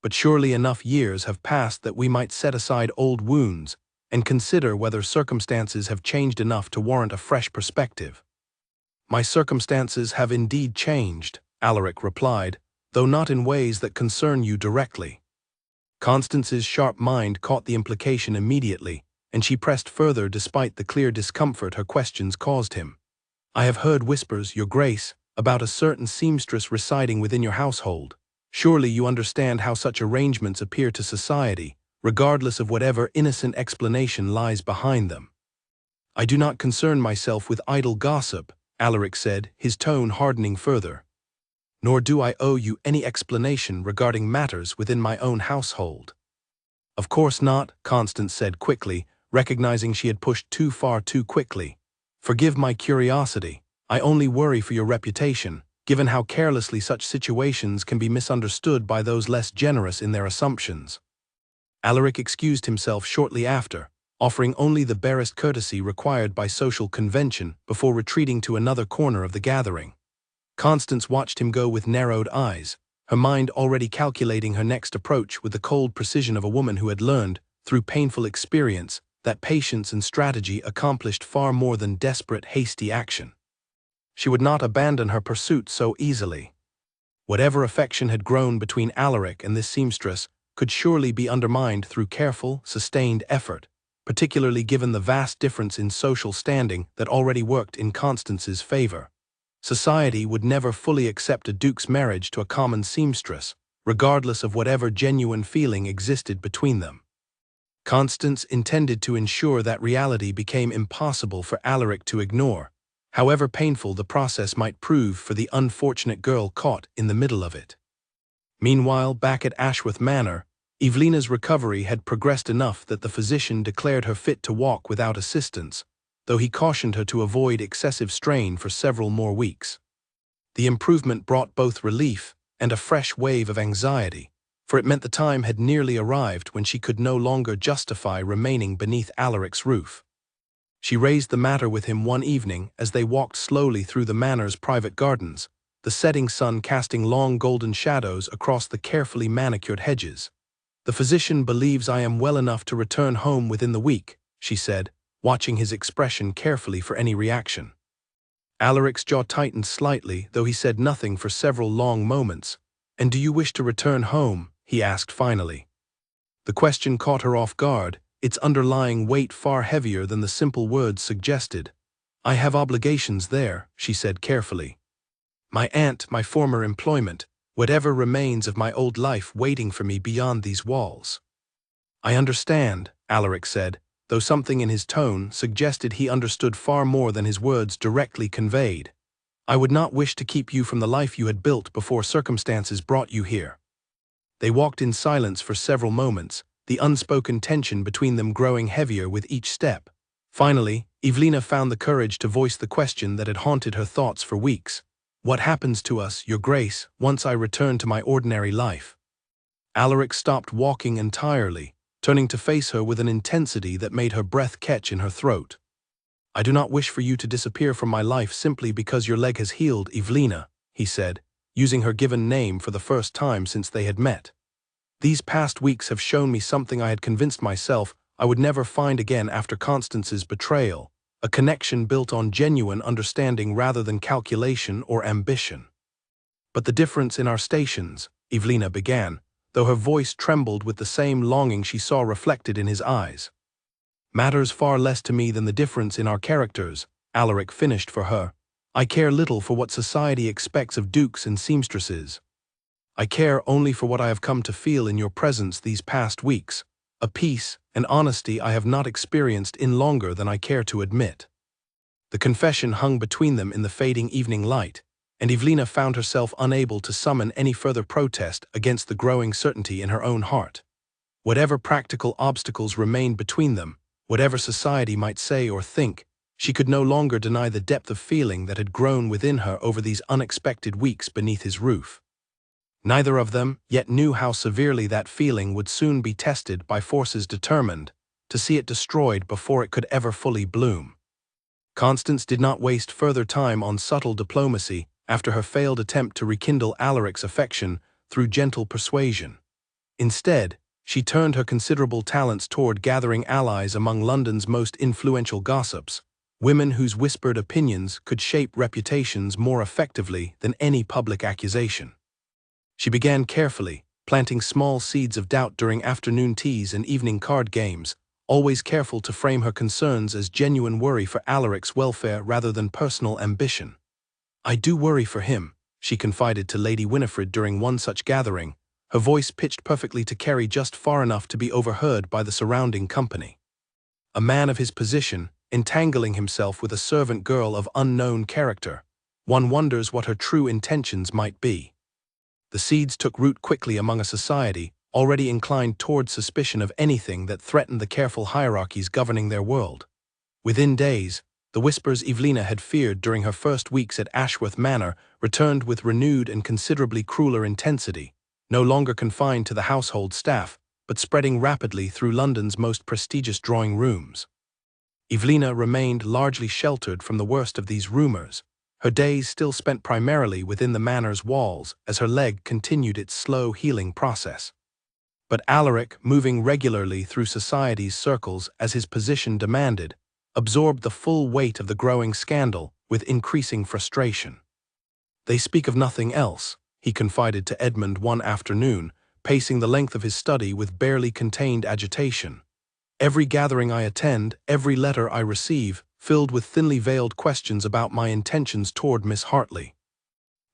But surely enough years have passed that we might set aside old wounds and consider whether circumstances have changed enough to warrant a fresh perspective." "My circumstances have indeed changed," Alaric replied, "though not in ways that concern you directly." Constance's sharp mind caught the implication immediately, and she pressed further despite the clear discomfort her questions caused him. "I have heard whispers, Your Grace, about a certain seamstress residing within your household. Surely you understand how such arrangements appear to society, regardless of whatever innocent explanation lies behind them." "I do not concern myself with idle gossip," Alaric said, his tone hardening further. "Nor do I owe you any explanation regarding matters within my own household." "Of course not," Constance said quickly, recognizing she had pushed too far too quickly. "Forgive my curiosity. I only worry for your reputation, given how carelessly such situations can be misunderstood by those less generous in their assumptions." Alaric excused himself shortly after, offering only the barest courtesy required by social convention before retreating to another corner of the gathering. Constance watched him go with narrowed eyes, her mind already calculating her next approach with the cold precision of a woman who had learned, through painful experience, that patience and strategy accomplished far more than desperate, hasty action. She would not abandon her pursuit so easily. Whatever affection had grown between Alaric and this seamstress could surely be undermined through careful, sustained effort, particularly given the vast difference in social standing that already worked in Constance's favor. Society would never fully accept a duke's marriage to a common seamstress, regardless of whatever genuine feeling existed between them. Constance intended to ensure that reality became impossible for Alaric to ignore, however painful the process might prove for the unfortunate girl caught in the middle of it. Meanwhile, back at Ashworth Manor, Evelina's recovery had progressed enough that the physician declared her fit to walk without assistance, though he cautioned her to avoid excessive strain for several more weeks. The improvement brought both relief and a fresh wave of anxiety, for it meant the time had nearly arrived when she could no longer justify remaining beneath Alaric's roof. She raised the matter with him one evening as they walked slowly through the manor's private gardens, the setting sun casting long golden shadows across the carefully manicured hedges. "The physician believes I am well enough to return home within the week," she said, watching his expression carefully for any reaction. Alaric's jaw tightened slightly, though he said nothing for several long moments. "And do you wish to return home?" he asked finally. The question caught her off guard, its underlying weight far heavier than the simple words suggested. "I have obligations there," she said carefully. "My aunt, my former employment, whatever remains of my old life waiting for me beyond these walls." "I understand," Alaric said, though something in his tone suggested he understood far more than his words directly conveyed. "I would not wish to keep you from the life you had built before circumstances brought you here." They walked in silence for several moments, the unspoken tension between them growing heavier with each step. Finally, Evelina found the courage to voice the question that had haunted her thoughts for weeks. "What happens to us, Your Grace, once I return to my ordinary life?" Alaric stopped walking entirely, turning to face her with an intensity that made her breath catch in her throat. "I do not wish for you to disappear from my life simply because your leg has healed, Evelina," he said, using her given name for the first time since they had met. "These past weeks have shown me something I had convinced myself I would never find again after Constance's betrayal, a connection built on genuine understanding rather than calculation or ambition." "But the difference in our stations," Evelina began, though her voice trembled with the same longing she saw reflected in his eyes. "Matters far less to me than the difference in our characters," Alaric finished for her. "I care little for what society expects of dukes and seamstresses. I care only for what I have come to feel in your presence these past weeks, a peace and honesty I have not experienced in longer than I care to admit." The confession hung between them in the fading evening light, and Evelina found herself unable to summon any further protest against the growing certainty in her own heart. Whatever practical obstacles remained between them, whatever society might say or think, she could no longer deny the depth of feeling that had grown within her over these unexpected weeks beneath his roof. Neither of them yet knew how severely that feeling would soon be tested by forces determined to see it destroyed before it could ever fully bloom. Constance did not waste further time on subtle diplomacy after her failed attempt to rekindle Alaric's affection through gentle persuasion. Instead, she turned her considerable talents toward gathering allies among London's most influential gossips, women whose whispered opinions could shape reputations more effectively than any public accusation. She began carefully, planting small seeds of doubt during afternoon teas and evening card games, always careful to frame her concerns as genuine worry for Alaric's welfare rather than personal ambition. "I do worry for him," she confided to Lady Winifred during one such gathering, her voice pitched perfectly to carry just far enough to be overheard by the surrounding company. A man of his position, entangling himself with a servant girl of unknown character, one wonders what her true intentions might be. The seeds took root quickly among a society already inclined toward suspicion of anything that threatened the careful hierarchies governing their world. Within days, the whispers Evelina had feared during her first weeks at Ashworth Manor returned with renewed and considerably crueler intensity, no longer confined to the household staff, but spreading rapidly through London's most prestigious drawing rooms. Evelina remained largely sheltered from the worst of these rumors, her days still spent primarily within the manor's walls as her leg continued its slow healing process. But Alaric, moving regularly through society's circles as his position demanded, absorbed the full weight of the growing scandal with increasing frustration. "They speak of nothing else," he confided to Edmund one afternoon, pacing the length of his study with barely contained agitation. "Every gathering I attend, every letter I receive, filled with thinly veiled questions about my intentions toward Miss Hartley.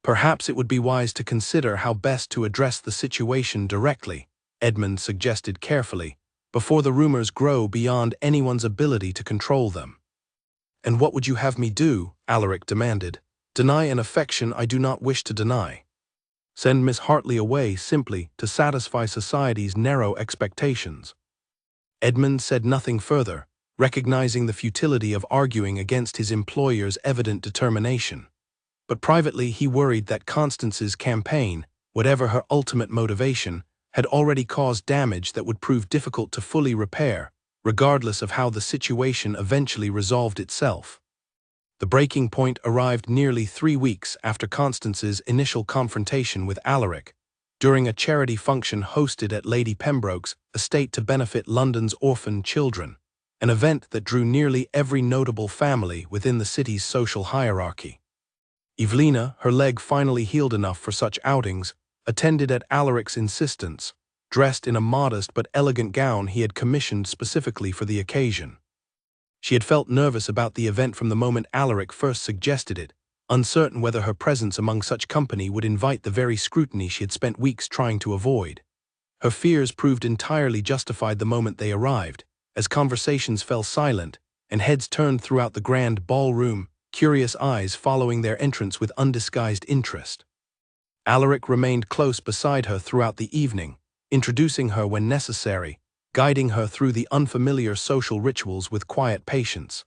Perhaps it would be wise to consider how best to address the situation directly," Edmund suggested carefully, "before the rumors grow beyond anyone's ability to control them." "And what would you have me do?" Alaric demanded. "Deny an affection I do not wish to deny? Send Miss Hartley away simply to satisfy society's narrow expectations?" Edmund said nothing further, recognizing the futility of arguing against his employer's evident determination. But privately he worried that Constance's campaign, whatever her ultimate motivation, had already caused damage that would prove difficult to fully repair, regardless of how the situation eventually resolved itself. The breaking point arrived nearly 3 weeks after Constance's initial confrontation with Alaric, during a charity function hosted at Lady Pembroke's estate to benefit London's orphan children, an event that drew nearly every notable family within the city's social hierarchy. Evelina, her leg finally healed enough for such outings, attended at Alaric's insistence, dressed in a modest but elegant gown he had commissioned specifically for the occasion. She had felt nervous about the event from the moment Alaric first suggested it, uncertain whether her presence among such company would invite the very scrutiny she had spent weeks trying to avoid. Her fears proved entirely justified the moment they arrived, as conversations fell silent and heads turned throughout the grand ballroom, curious eyes following their entrance with undisguised interest. Alaric remained close beside her throughout the evening, introducing her when necessary, guiding her through the unfamiliar social rituals with quiet patience.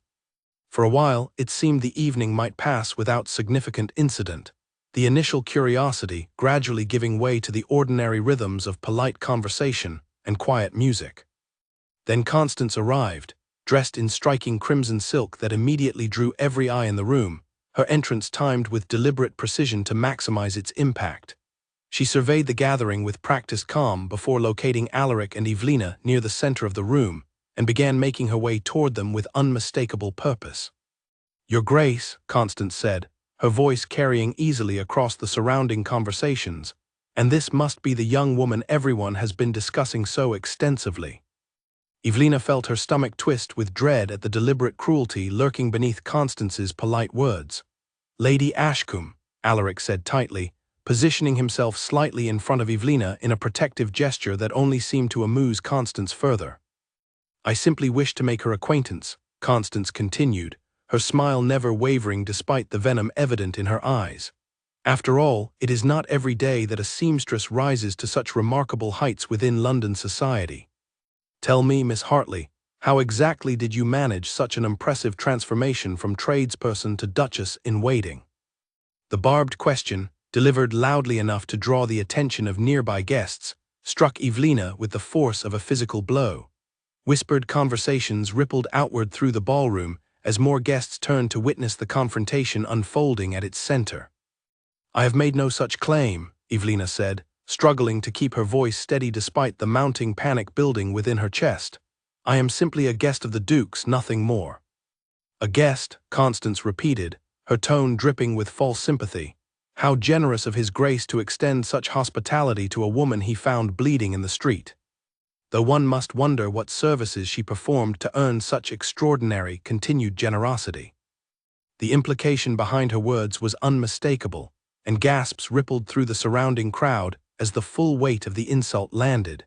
For a while, it seemed the evening might pass without significant incident, the initial curiosity gradually giving way to the ordinary rhythms of polite conversation and quiet music. Then Constance arrived, dressed in striking crimson silk that immediately drew every eye in the room, her entrance timed with deliberate precision to maximize its impact. She surveyed the gathering with practiced calm before locating Alaric and Evelina near the center of the room, and began making her way toward them with unmistakable purpose. "Your Grace," Constance said, her voice carrying easily across the surrounding conversations, And this must be the young woman everyone has been discussing so extensively. Evelina felt her stomach twist with dread at the deliberate cruelty lurking beneath Constance's polite words. "Lady Ashcombe," Alaric said tightly, positioning himself slightly in front of Evelina in a protective gesture that only seemed to amuse Constance further. "I simply wish to make her acquaintance," Constance continued, her smile never wavering despite the venom evident in her eyes. "After all, it is not every day that a seamstress rises to such remarkable heights within London society. Tell me, Miss Hartley, how exactly did you manage such an impressive transformation from tradesperson to duchess-in-waiting?" The barbed question, delivered loudly enough to draw the attention of nearby guests, struck Evelina with the force of a physical blow. Whispered conversations rippled outward through the ballroom as more guests turned to witness the confrontation unfolding at its center. "I have made no such claim," Evelina said, struggling to keep her voice steady despite the mounting panic building within her chest. "I am simply a guest of the Duke's, nothing more." "A guest," Constance repeated, her tone dripping with false sympathy. How generous of His Grace to extend such hospitality to a woman he found bleeding in the street. Though one must wonder what services she performed to earn such extraordinary, continued generosity. The implication behind her words was unmistakable, and gasps rippled through the surrounding crowd as the full weight of the insult landed.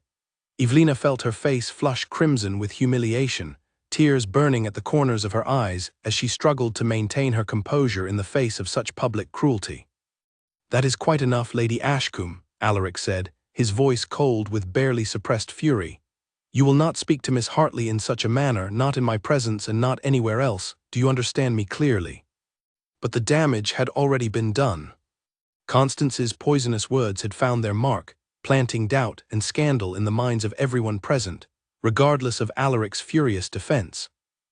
Evelina felt her face flush crimson with humiliation, tears burning at the corners of her eyes as she struggled to maintain her composure in the face of such public cruelty. "That is quite enough, Lady Ashcombe," Alaric said, his voice cold with barely suppressed fury. "You will not speak to Miss Hartley in such a manner, not in my presence and not anywhere else. Do you understand me clearly?" But the damage had already been done. Constance's poisonous words had found their mark, planting doubt and scandal in the minds of everyone present, regardless of Alaric's furious defense.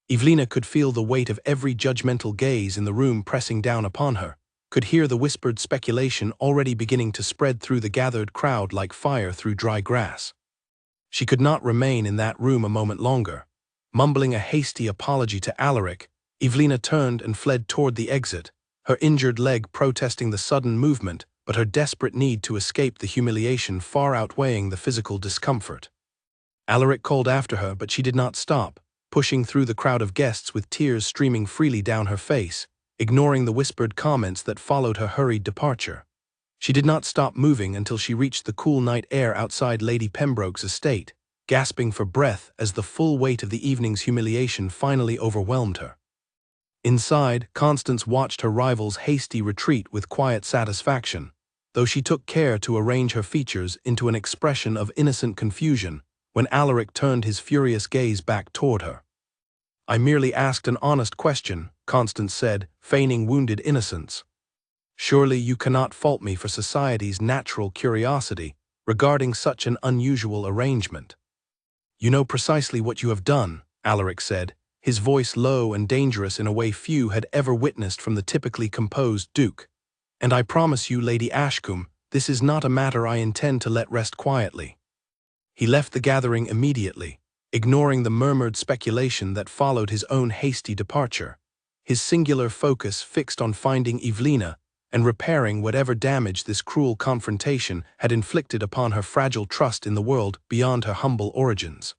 Evelina could feel the weight of every judgmental gaze in the room pressing down upon her, could hear the whispered speculation already beginning to spread through the gathered crowd like fire through dry grass. She could not remain in that room a moment longer. Mumbling a hasty apology to Alaric, Evelina turned and fled toward the exit, her injured leg protesting the sudden movement, but her desperate need to escape the humiliation far outweighing the physical discomfort. Alaric called after her, but she did not stop, pushing through the crowd of guests with tears streaming freely down her face, ignoring the whispered comments that followed her hurried departure. She did not stop moving until she reached the cool night air outside Lady Pembroke's estate, gasping for breath as the full weight of the evening's humiliation finally overwhelmed her. Inside, Constance watched her rival's hasty retreat with quiet satisfaction, though she took care to arrange her features into an expression of innocent confusion when Alaric turned his furious gaze back toward her. "I merely asked an honest question," Constance said, feigning wounded innocence. "Surely you cannot fault me for society's natural curiosity regarding such an unusual arrangement." "You know precisely what you have done," Alaric said, his voice low and dangerous in a way few had ever witnessed from the typically composed Duke. "And I promise you, Lady Ashcombe, this is not a matter I intend to let rest quietly." He left the gathering immediately, ignoring the murmured speculation that followed his own hasty departure, his singular focus fixed on finding Evelina and repairing whatever damage this cruel confrontation had inflicted upon her fragile trust in the world beyond her humble origins.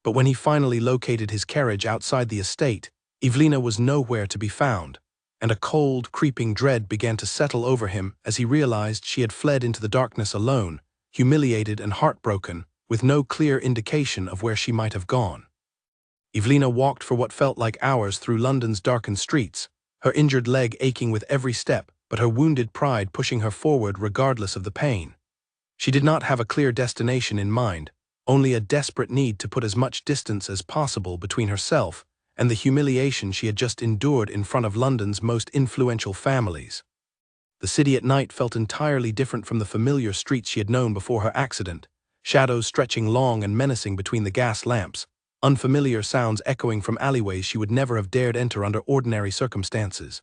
But when he finally located his carriage outside the estate, Evelina was nowhere to be found, and a cold, creeping dread began to settle over him as he realized she had fled into the darkness alone, humiliated and heartbroken, with no clear indication of where she might have gone. Evelina walked for what felt like hours through London's darkened streets, her injured leg aching with every step, but her wounded pride pushing her forward regardless of the pain. She did not have a clear destination in mind, only a desperate need to put as much distance as possible between herself and the humiliation she had just endured in front of London's most influential families. The city at night felt entirely different from the familiar streets she had known before her accident, shadows stretching long and menacing between the gas lamps, unfamiliar sounds echoing from alleyways she would never have dared enter under ordinary circumstances.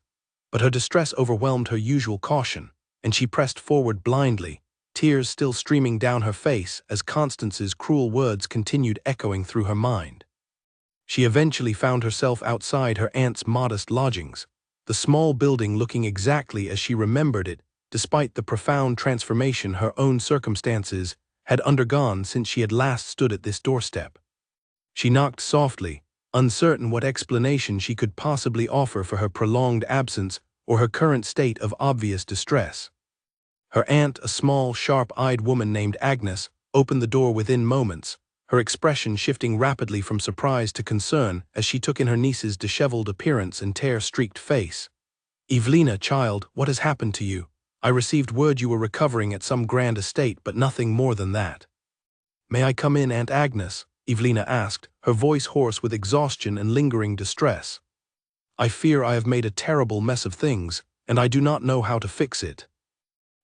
But her distress overwhelmed her usual caution, and she pressed forward blindly, tears still streaming down her face as Constance's cruel words continued echoing through her mind. She eventually found herself outside her aunt's modest lodgings, the small building looking exactly as she remembered it despite the profound transformation her own circumstances had undergone since she had last stood at this doorstep. She knocked softly, uncertain what explanation she could possibly offer for her prolonged absence or her current state of obvious distress. Her aunt, a small, sharp-eyed woman named Agnes, opened the door within moments, her expression shifting rapidly from surprise to concern as she took in her niece's disheveled appearance and tear-streaked face. "Evelina, child, what has happened to you? I received word you were recovering at some grand estate, but nothing more than that." "May I come in, Aunt Agnes?" Evelina asked, her voice hoarse with exhaustion and lingering distress. "I fear I have made a terrible mess of things, and I do not know how to fix it."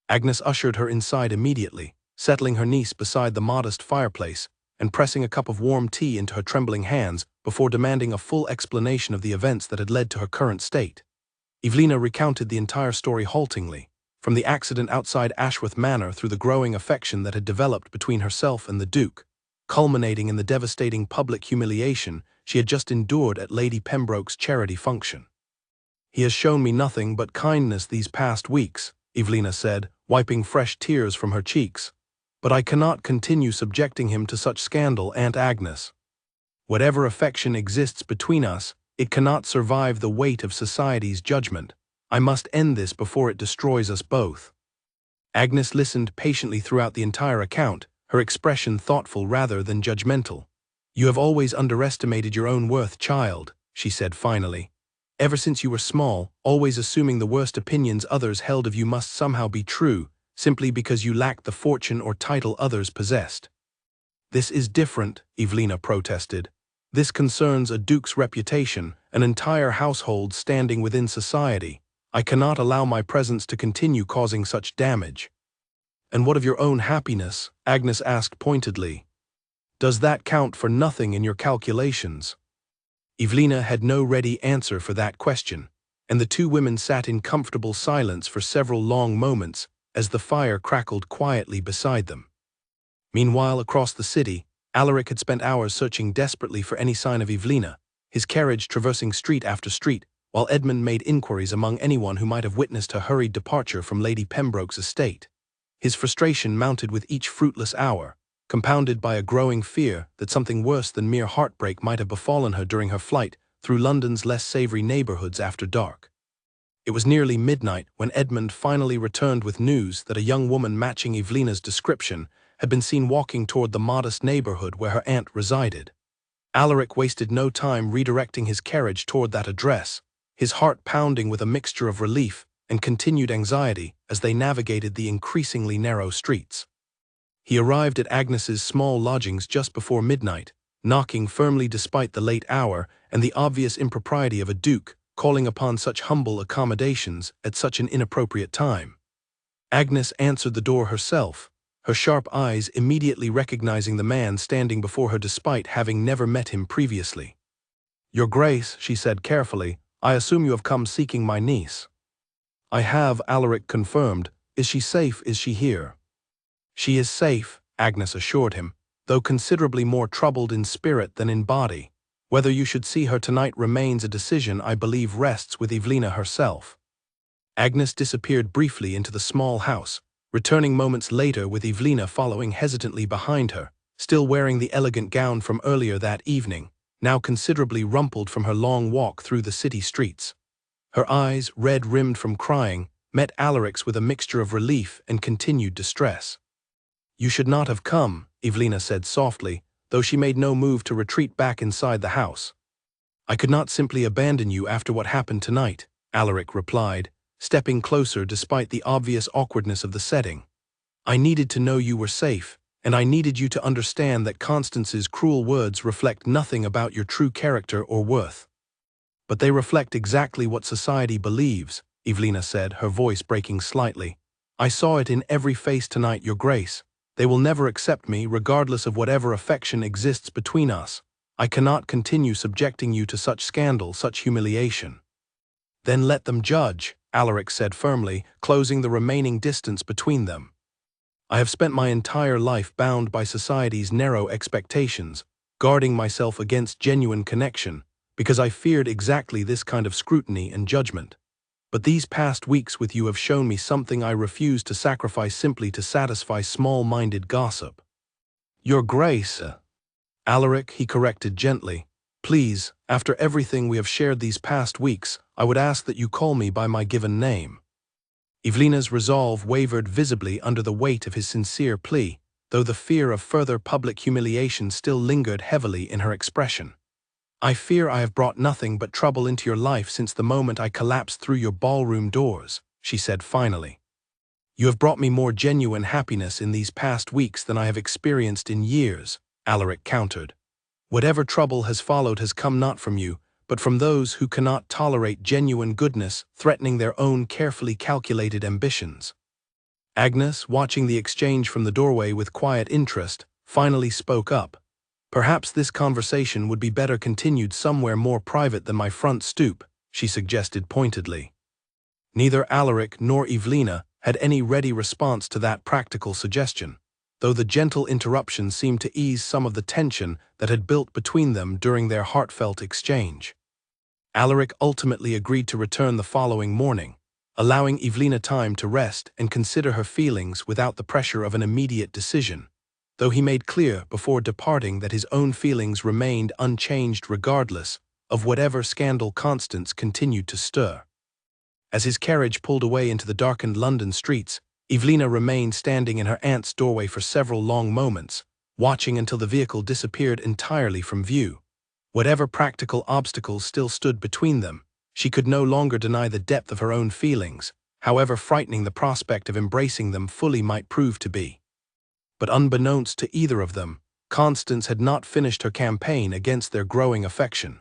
Agnes ushered her inside immediately, settling her niece beside the modest fireplace and pressing a cup of warm tea into her trembling hands before demanding a full explanation of the events that had led to her current state. Evelina recounted the entire story haltingly, from the accident outside Ashworth Manor through the growing affection that had developed between herself and the Duke, culminating in the devastating public humiliation she had just endured at Lady Pembroke's charity function. "He has shown me nothing but kindness these past weeks," Evelina said, wiping fresh tears from her cheeks. "But I cannot continue subjecting him to such scandal, Aunt Agnes. Whatever affection exists between us, it cannot survive the weight of society's judgment. I must end this before it destroys us both." Agnes listened patiently throughout the entire account, her expression thoughtful rather than judgmental. "You have always underestimated your own worth, child," she said finally. "Ever since you were small, always assuming the worst opinions others held of you must somehow be true, simply because you lacked the fortune or title others possessed." "This is different," Evelina protested. "This concerns a duke's reputation, an entire household standing within society. I cannot allow my presence to continue causing such damage." "And what of your own happiness?" Agnes asked pointedly. "Does that count for nothing in your calculations?" Evelina had no ready answer for that question, and the two women sat in comfortable silence for several long moments as the fire crackled quietly beside them. Meanwhile, across the city, Alaric had spent hours searching desperately for any sign of Evelina, his carriage traversing street after street, while Edmund made inquiries among anyone who might have witnessed her hurried departure from Lady Pembroke's estate. His frustration mounted with each fruitless hour, compounded by a growing fear that something worse than mere heartbreak might have befallen her during her flight through London's less savory neighborhoods after dark. It was nearly midnight when Edmund finally returned with news that a young woman matching Evelina's description had been seen walking toward the modest neighborhood where her aunt resided. Alaric wasted no time redirecting his carriage toward that address, his heart pounding with a mixture of relief and continued anxiety as they navigated the increasingly narrow streets. He arrived at Agnes's small lodgings just before midnight, knocking firmly despite the late hour and the obvious impropriety of a duke calling upon such humble accommodations at such an inappropriate time. Agnes answered the door herself, her sharp eyes immediately recognizing the man standing before her despite having never met him previously. "Your Grace," she said carefully, "I assume you have come seeking my niece." "I have," Alaric confirmed. "Is she safe? Is she here?" "She is safe," Agnes assured him, though considerably more troubled in spirit than in body. "Whether you should see her tonight remains a decision I believe rests with Evelina herself." Agnes disappeared briefly into the small house, returning moments later with Evelina following hesitantly behind her, still wearing the elegant gown from earlier that evening, now considerably rumpled from her long walk through the city streets. Her eyes, red-rimmed from crying, met Alaric's with a mixture of relief and continued distress. "You should not have come," Evelina said softly, though she made no move to retreat back inside the house. "I could not simply abandon you after what happened tonight," Alaric replied, stepping closer despite the obvious awkwardness of the setting. "I needed to know you were safe, and I needed you to understand that Constance's cruel words reflect nothing about your true character or worth." "But they reflect exactly what society believes," Evelina said, her voice breaking slightly. "I saw it in every face tonight, Your Grace. They will never accept me, regardless of whatever affection exists between us. I cannot continue subjecting you to such scandal, such humiliation." "Then let them judge," Alaric said firmly, closing the remaining distance between them. "I have spent my entire life bound by society's narrow expectations, guarding myself against genuine connection, because I feared exactly this kind of scrutiny and judgment. But these past weeks with you have shown me something I refuse to sacrifice simply to satisfy small-minded gossip. Your Grace, Alaric, he corrected gently. Please, after everything we have shared these past weeks, I would ask that you call me by my given name. Evelina's resolve wavered visibly under the weight of his sincere plea, though the fear of further public humiliation still lingered heavily in her expression. I fear I have brought nothing but trouble into your life since the moment I collapsed through your ballroom doors, she said finally. You have brought me more genuine happiness in these past weeks than I have experienced in years, Alaric countered. Whatever trouble has followed has come not from you, but from those who cannot tolerate genuine goodness threatening their own carefully calculated ambitions. Agnes, watching the exchange from the doorway with quiet interest, finally spoke up. Perhaps this conversation would be better continued somewhere more private than my front stoop, she suggested pointedly. Neither Alaric nor Evelina had any ready response to that practical suggestion, though the gentle interruption seemed to ease some of the tension that had built between them during their heartfelt exchange. Alaric ultimately agreed to return the following morning, allowing Evelina time to rest and consider her feelings without the pressure of an immediate decision, though he made clear before departing that his own feelings remained unchanged regardless of whatever scandal Constance continued to stir. As his carriage pulled away into the darkened London streets, Evelina remained standing in her aunt's doorway for several long moments, watching until the vehicle disappeared entirely from view. Whatever practical obstacles still stood between them, she could no longer deny the depth of her own feelings, however frightening the prospect of embracing them fully might prove to be. But unbeknownst to either of them, Constance had not finished her campaign against their growing affection.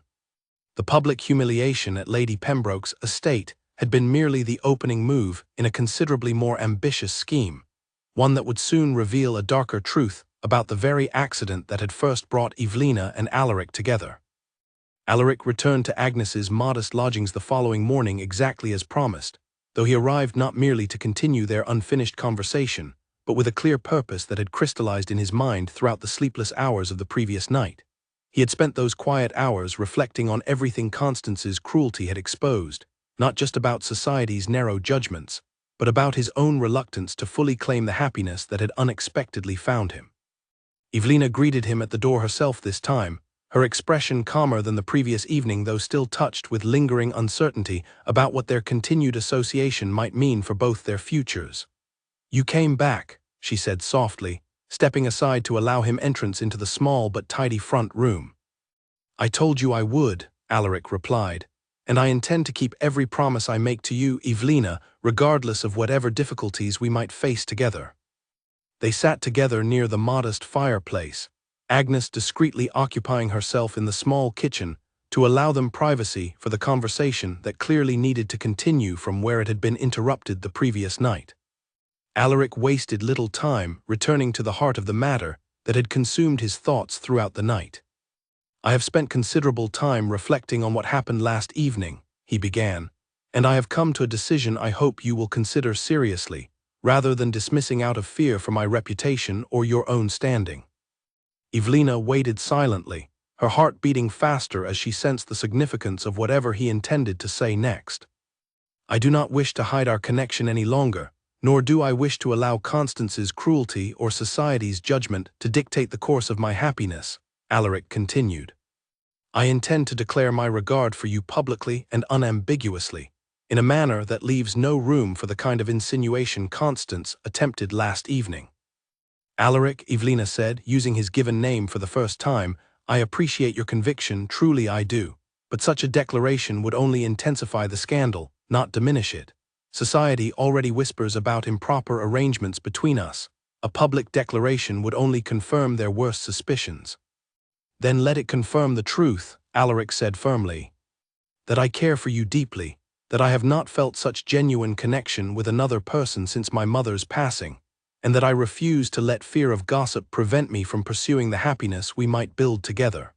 The public humiliation at Lady Pembroke's estate had been merely the opening move in a considerably more ambitious scheme, one that would soon reveal a darker truth about the very accident that had first brought Evelina and Alaric together. Alaric returned to Agnes's modest lodgings the following morning exactly as promised, though he arrived not merely to continue their unfinished conversation, but with a clear purpose that had crystallized in his mind throughout the sleepless hours of the previous night. He had spent those quiet hours reflecting on everything Constance's cruelty had exposed, not just about society's narrow judgments, but about his own reluctance to fully claim the happiness that had unexpectedly found him. Evelina greeted him at the door herself this time, her expression calmer than the previous evening though still touched with lingering uncertainty about what their continued association might mean for both their futures. "You came back," she said softly, stepping aside to allow him entrance into the small but tidy front room. "I told you I would," Alaric replied, "and I intend to keep every promise I make to you, Evelina, regardless of whatever difficulties we might face together." They sat together near the modest fireplace, Agnes discreetly occupying herself in the small kitchen to allow them privacy for the conversation that clearly needed to continue from where it had been interrupted the previous night. Alaric wasted little time returning to the heart of the matter that had consumed his thoughts throughout the night. "I have spent considerable time reflecting on what happened last evening," he began, "and I have come to a decision I hope you will consider seriously, rather than dismissing out of fear for my reputation or your own standing." Evelina waited silently, her heart beating faster as she sensed the significance of whatever he intended to say next. "I do not wish to hide our connection any longer, nor do I wish to allow Constance's cruelty or society's judgment to dictate the course of my happiness," Alaric continued. "I intend to declare my regard for you publicly and unambiguously, in a manner that leaves no room for the kind of insinuation Constance attempted last evening." "Alaric," Evelina said, using his given name for the first time, "I appreciate your conviction, truly I do, but such a declaration would only intensify the scandal, not diminish it. Society already whispers about improper arrangements between us. A public declaration would only confirm their worst suspicions." "Then let it confirm the truth," Alaric said firmly. "That I care for you deeply, that I have not felt such genuine connection with another person since my mother's passing, and that I refuse to let fear of gossip prevent me from pursuing the happiness we might build together."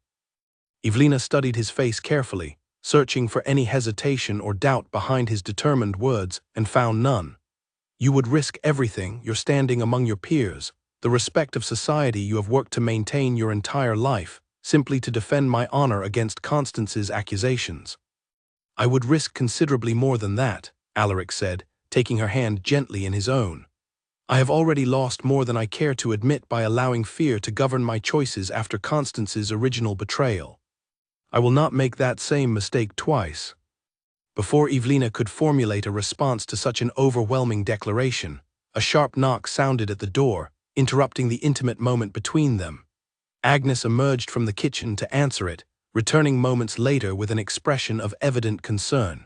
Evelina studied his face carefully, searching for any hesitation or doubt behind his determined words, and found none. "You would risk everything, your standing among your peers, the respect of society you have worked to maintain your entire life, simply to defend my honor against Constance's accusations." "I would risk considerably more than that," Alaric said, taking her hand gently in his own. I have already lost more than I care to admit by allowing fear to govern my choices after Constance's original betrayal. I will not make that same mistake twice. Before Evelina could formulate a response to such an overwhelming declaration, a sharp knock sounded at the door, interrupting the intimate moment between them. Agnes emerged from the kitchen to answer it, returning moments later with an expression of evident concern.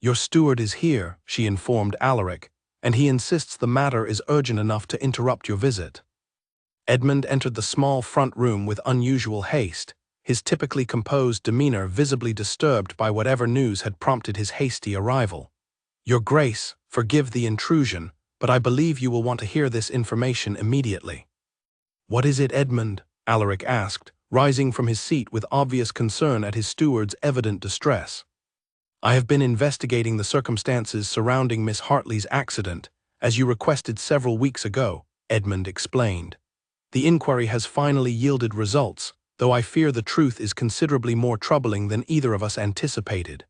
Your steward is here, she informed Alaric, and he insists the matter is urgent enough to interrupt your visit. Edmund entered the small front room with unusual haste, his typically composed demeanor visibly disturbed by whatever news had prompted his hasty arrival. Your Grace, forgive the intrusion, but I believe you will want to hear this information immediately. What is it, Edmund? Alaric asked, rising from his seat with obvious concern at his steward's evident distress. I have been investigating the circumstances surrounding Miss Hartley's accident, as you requested several weeks ago, Edmund explained. The inquiry has finally yielded results, though I fear the truth is considerably more troubling than either of us anticipated.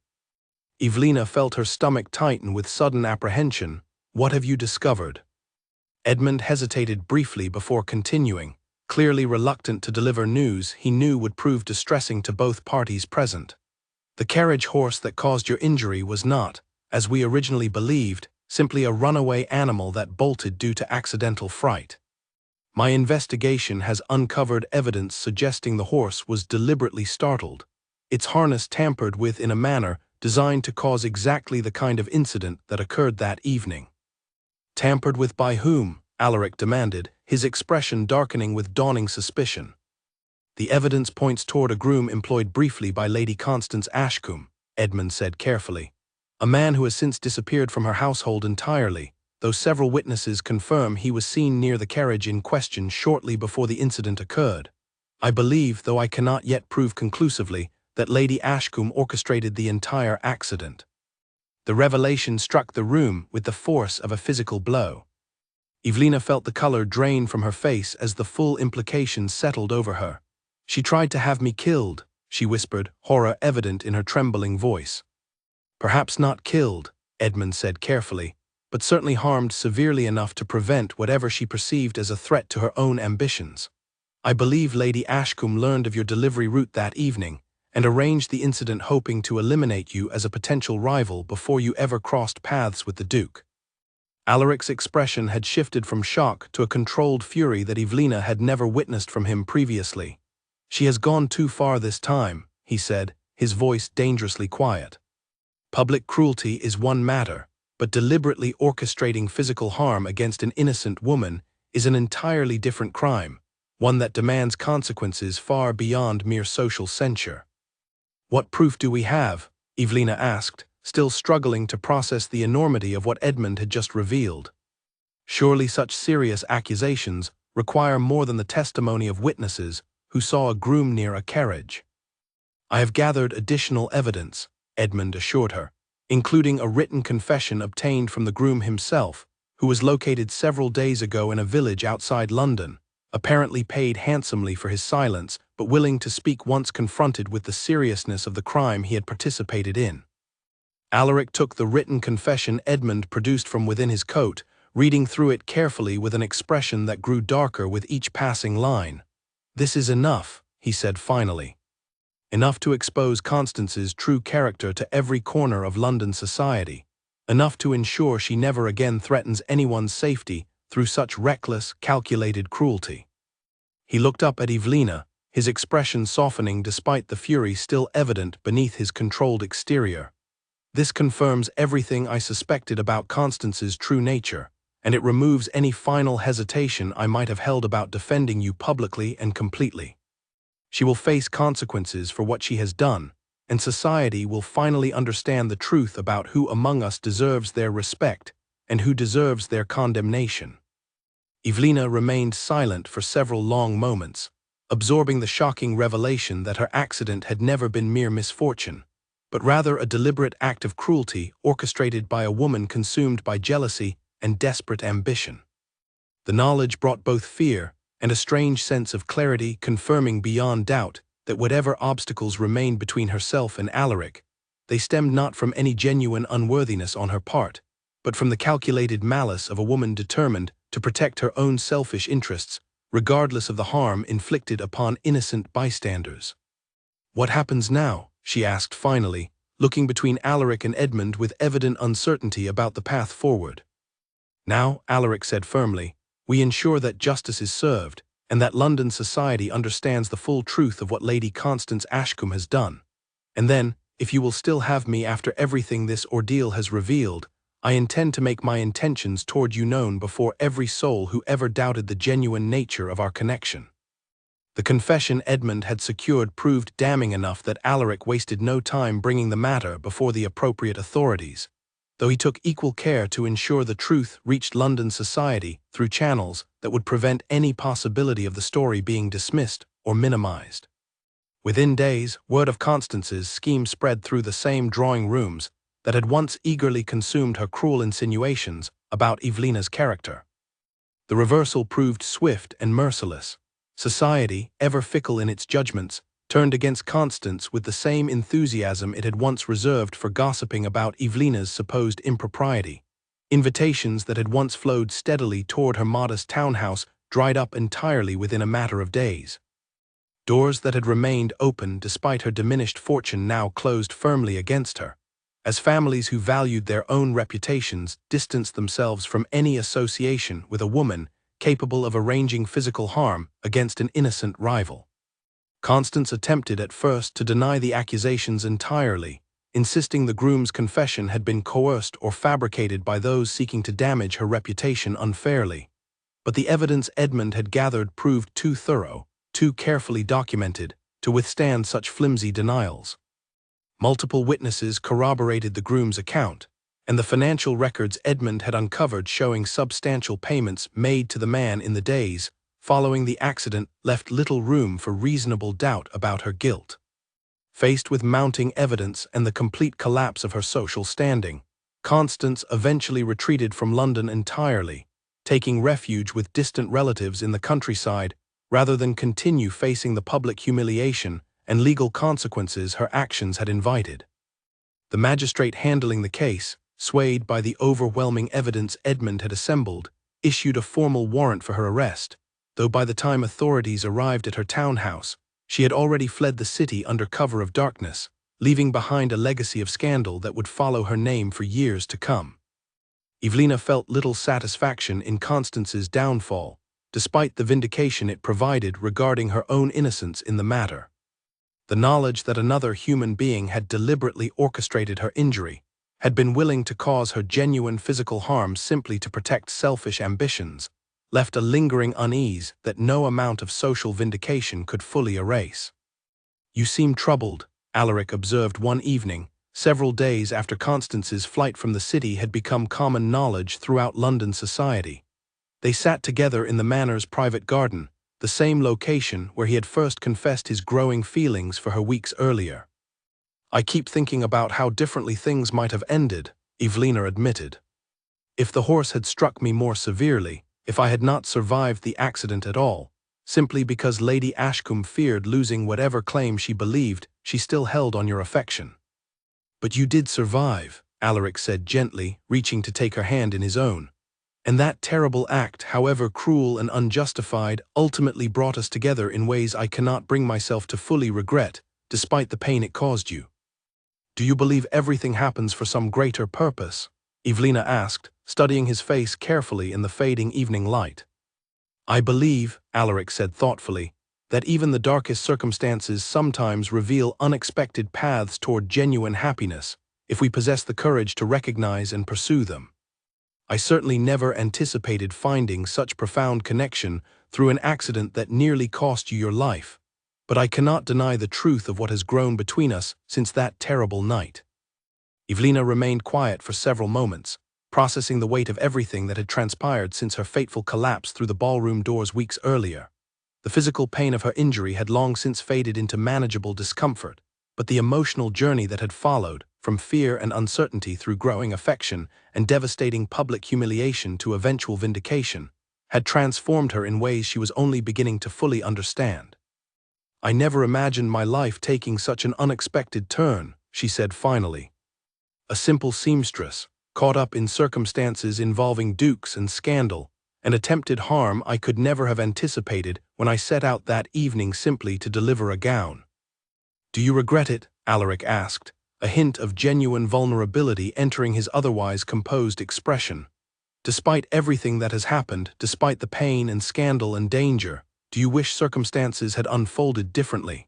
Evelina felt her stomach tighten with sudden apprehension. What have you discovered? Edmund hesitated briefly before continuing, clearly reluctant to deliver news he knew would prove distressing to both parties present. The carriage horse that caused your injury was not, as we originally believed, simply a runaway animal that bolted due to accidental fright. My investigation has uncovered evidence suggesting the horse was deliberately startled, its harness tampered with in a manner designed to cause exactly the kind of incident that occurred that evening. Tampered with by whom? Alaric demanded, his expression darkening with dawning suspicion. The evidence points toward a groom employed briefly by Lady Constance Ashcombe, Edmund said carefully. A man who has since disappeared from her household entirely, though several witnesses confirm he was seen near the carriage in question shortly before the incident occurred. I believe, though I cannot yet prove conclusively, that Lady Ashcombe orchestrated the entire accident. The revelation struck the room with the force of a physical blow. Evelina felt the color drain from her face as the full implications settled over her. She tried to have me killed, she whispered, horror evident in her trembling voice. Perhaps not killed, Edmund said carefully, but certainly harmed severely enough to prevent whatever she perceived as a threat to her own ambitions. I believe Lady Ashcombe learned of your delivery route that evening, and arranged the incident hoping to eliminate you as a potential rival before you ever crossed paths with the Duke. Alaric's expression had shifted from shock to a controlled fury that Evelina had never witnessed from him previously. She has gone too far this time, he said, his voice dangerously quiet. Public cruelty is one matter, but deliberately orchestrating physical harm against an innocent woman is an entirely different crime, one that demands consequences far beyond mere social censure. What proof do we have? Evelina asked, still struggling to process the enormity of what Edmund had just revealed. Surely such serious accusations require more than the testimony of witnesses who saw a groom near a carriage. I have gathered additional evidence, Edmund assured her, including a written confession obtained from the groom himself, who was located several days ago in a village outside London, apparently paid handsomely for his silence, but willing to speak once confronted with the seriousness of the crime he had participated in. Alaric took the written confession Edmund produced from within his coat, reading through it carefully with an expression that grew darker with each passing line. This is enough, he said finally. Enough to expose Constance's true character to every corner of London society. Enough to ensure she never again threatens anyone's safety through such reckless, calculated cruelty. He looked up at Evelina, his expression softening despite the fury still evident beneath his controlled exterior. This confirms everything I suspected about Constance's true nature, and it removes any final hesitation I might have held about defending you publicly and completely. She will face consequences for what she has done, and society will finally understand the truth about who among us deserves their respect and who deserves their condemnation. Evelina remained silent for several long moments, absorbing the shocking revelation that her accident had never been mere misfortune, but rather a deliberate act of cruelty orchestrated by a woman consumed by jealousy and desperate ambition. The knowledge brought both fear and a strange sense of clarity, confirming beyond doubt that whatever obstacles remained between herself and Alaric, They stemmed not from any genuine unworthiness on her part, but from the calculated malice of a woman determined to protect her own selfish interests, regardless of the harm inflicted upon innocent bystanders. "What happens now?" she asked finally, looking between Alaric and Edmund with evident uncertainty about the path forward. "Now," Alaric said firmly, "we ensure that justice is served, and that London society understands the full truth of what Lady Constance Ashcombe has done. And then, if you will still have me after everything this ordeal has revealed, I intend to make my intentions toward you known before every soul who ever doubted the genuine nature of our connection." The confession Edmund had secured proved damning enough that Alaric wasted no time bringing the matter before the appropriate authorities, though he took equal care to ensure the truth reached London society through channels that would prevent any possibility of the story being dismissed or minimized. Within days, word of Constance's scheme spread through the same drawing rooms that had once eagerly consumed her cruel insinuations about Evelina's character. The reversal proved swift and merciless. Society, ever fickle in its judgments, turned against Constance with the same enthusiasm it had once reserved for gossiping about Evelina's supposed impropriety. Invitations that had once flowed steadily toward her modest townhouse dried up entirely within a matter of days. Doors that had remained open despite her diminished fortune now closed firmly against her, as families who valued their own reputations distanced themselves from any association with a woman capable of arranging physical harm against an innocent rival. Constance attempted at first to deny the accusations entirely, insisting the groom's confession had been coerced or fabricated by those seeking to damage her reputation unfairly. But the evidence Edmund had gathered proved too thorough, too carefully documented, to withstand such flimsy denials. Multiple witnesses corroborated the groom's account, and the financial records Edmund had uncovered showing substantial payments made to the man in the days following the accident left little room for reasonable doubt about her guilt. Faced with mounting evidence and the complete collapse of her social standing, Constance eventually retreated from London entirely, taking refuge with distant relatives in the countryside rather than continue facing the public humiliation and legal consequences her actions had invited. The magistrate handling the case, swayed by the overwhelming evidence Edmund had assembled, issued a formal warrant for her arrest, though by the time authorities arrived at her townhouse, she had already fled the city under cover of darkness, leaving behind a legacy of scandal that would follow her name for years to come. Evelina felt little satisfaction in Constance's downfall, despite the vindication it provided regarding her own innocence in the matter. The knowledge that another human being had deliberately orchestrated her injury, had been willing to cause her genuine physical harm simply to protect selfish ambitions, left a lingering unease that no amount of social vindication could fully erase. "You seem troubled," Alaric observed one evening, several days after Constance's flight from the city had become common knowledge throughout London society. They sat together in the Manor's private garden, the same location where he had first confessed his growing feelings for her weeks earlier. "I keep thinking about how differently things might have ended," Evelina admitted. "If the horse had struck me more severely, if I had not survived the accident at all, simply because Lady Ashcombe feared losing whatever claim she believed she still held on your affection." "But you did survive," Alaric said gently, reaching to take her hand in his own. "And that terrible act, however cruel and unjustified, ultimately brought us together in ways I cannot bring myself to fully regret, despite the pain it caused you." "Do you believe everything happens for some greater purpose?" Evelina asked, studying his face carefully in the fading evening light. "I believe," Alaric said thoughtfully, "that even the darkest circumstances sometimes reveal unexpected paths toward genuine happiness, if we possess the courage to recognize and pursue them. I certainly never anticipated finding such profound connection through an accident that nearly cost you your life, but I cannot deny the truth of what has grown between us since that terrible night." Evelina remained quiet for several moments, processing the weight of everything that had transpired since her fateful collapse through the ballroom doors weeks earlier. The physical pain of her injury had long since faded into manageable discomfort, but the emotional journey that had followed, from fear and uncertainty through growing affection and devastating public humiliation to eventual vindication, had transformed her in ways she was only beginning to fully understand. "I never imagined my life taking such an unexpected turn," she said finally. A simple seamstress, caught up in circumstances involving dukes and scandal, and attempted harm I could never have anticipated when I set out that evening simply to deliver a gown. Do you regret it? Alaric asked, a hint of genuine vulnerability entering his otherwise composed expression. Despite everything that has happened, despite the pain and scandal and danger, do you wish circumstances had unfolded differently?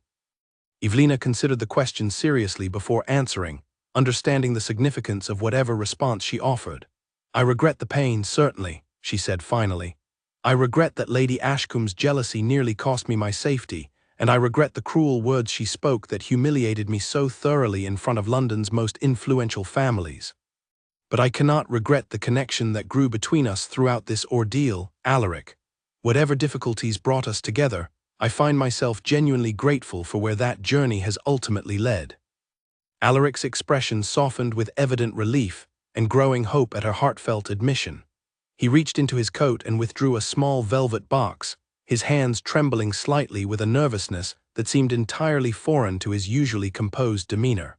Evelina considered the question seriously before answering, understanding the significance of whatever response she offered. I regret the pain, certainly, she said finally. I regret that Lady Ashcombe's jealousy nearly cost me my safety, and I regret the cruel words she spoke that humiliated me so thoroughly in front of London's most influential families. But I cannot regret the connection that grew between us throughout this ordeal, Alaric. Whatever difficulties brought us together, I find myself genuinely grateful for where that journey has ultimately led. Alaric's expression softened with evident relief and growing hope at her heartfelt admission. He reached into his coat and withdrew a small velvet box, his hands trembling slightly with a nervousness that seemed entirely foreign to his usually composed demeanor.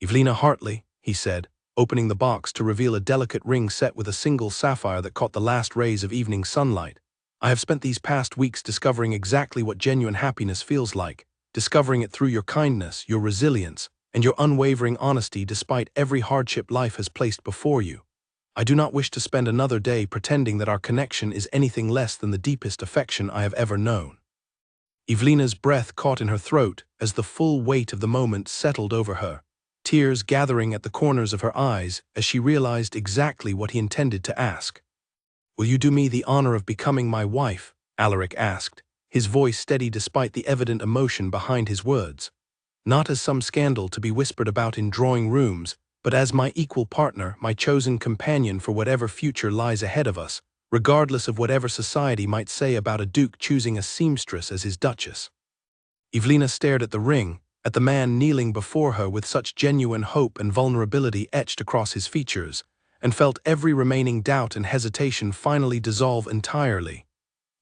Evelina Hartley, he said, opening the box to reveal a delicate ring set with a single sapphire that caught the last rays of evening sunlight. I have spent these past weeks discovering exactly what genuine happiness feels like, discovering it through your kindness, your resilience, and your unwavering honesty despite every hardship life has placed before you. I do not wish to spend another day pretending that our connection is anything less than the deepest affection I have ever known. Evelina's breath caught in her throat as the full weight of the moment settled over her, tears gathering at the corners of her eyes as she realized exactly what he intended to ask. Will you do me the honor of becoming my wife? Alaric asked, his voice steady despite the evident emotion behind his words. Not as some scandal to be whispered about in drawing rooms, but as my equal partner, my chosen companion for whatever future lies ahead of us, regardless of whatever society might say about a duke choosing a seamstress as his duchess. Evelina stared at the ring, at the man kneeling before her with such genuine hope and vulnerability etched across his features, and felt every remaining doubt and hesitation finally dissolve entirely.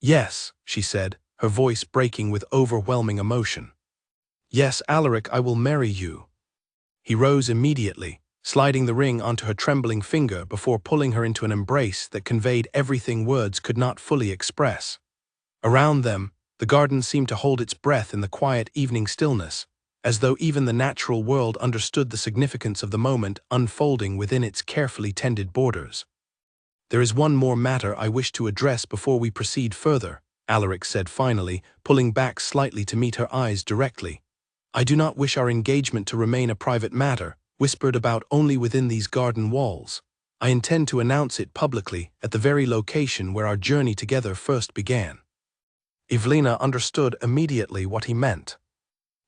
Yes, she said, her voice breaking with overwhelming emotion. Yes, Alaric, I will marry you. He rose immediately, sliding the ring onto her trembling finger before pulling her into an embrace that conveyed everything words could not fully express. Around them, the garden seemed to hold its breath in the quiet evening stillness, as though even the natural world understood the significance of the moment unfolding within its carefully tended borders. There is one more matter I wish to address before we proceed further, Alaric said finally, pulling back slightly to meet her eyes directly. I do not wish our engagement to remain a private matter, whispered about only within these garden walls. I intend to announce it publicly at the very location where our journey together first began. Evelina understood immediately what he meant.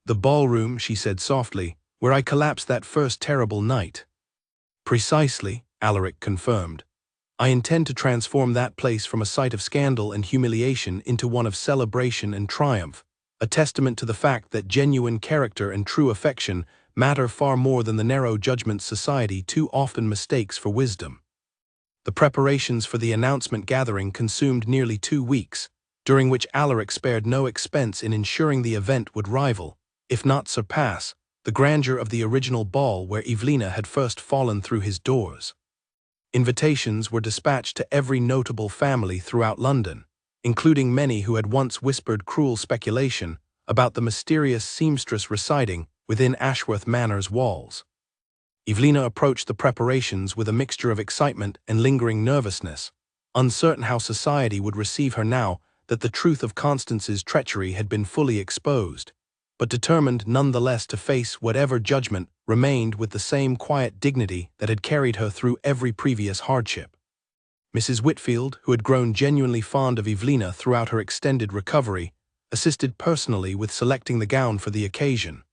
The ballroom, she said softly, where I collapsed that first terrible night. Precisely, Alaric confirmed. I intend to transform that place from a site of scandal and humiliation into one of celebration and triumph, a testament to the fact that genuine character and true affection matter far more than the narrow judgments society too often mistakes for wisdom. The preparations for the announcement gathering consumed nearly 2 weeks, during which Alaric spared no expense in ensuring the event would rival, if not surpass, the grandeur of the original ball where Evelina had first fallen through his doors. Invitations were dispatched to every notable family throughout London, including many who had once whispered cruel speculation about the mysterious seamstress residing within Ashworth Manor's walls. Evelina approached the preparations with a mixture of excitement and lingering nervousness, uncertain how society would receive her now that the truth of Constance's treachery had been fully exposed, but determined nonetheless to face whatever judgment remained with the same quiet dignity that had carried her through every previous hardship. Mrs. Whitfield, who had grown genuinely fond of Evelina throughout her extended recovery, assisted personally with selecting the gown for the occasion,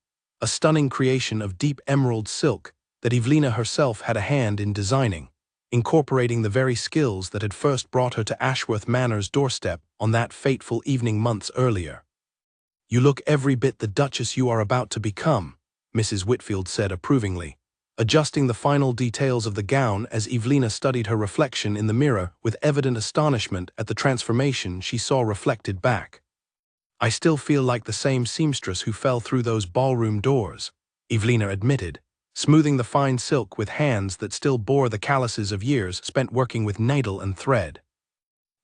a stunning creation of deep emerald silk that Evelina herself had a hand in designing, incorporating the very skills that had first brought her to Ashworth Manor's doorstep on that fateful evening months earlier. You look every bit the Duchess you are about to become, Mrs. Whitfield said approvingly, adjusting the final details of the gown as Evelina studied her reflection in the mirror with evident astonishment at the transformation she saw reflected back. I still feel like the same seamstress who fell through those ballroom doors, Evelina admitted, smoothing the fine silk with hands that still bore the calluses of years spent working with needle and thread.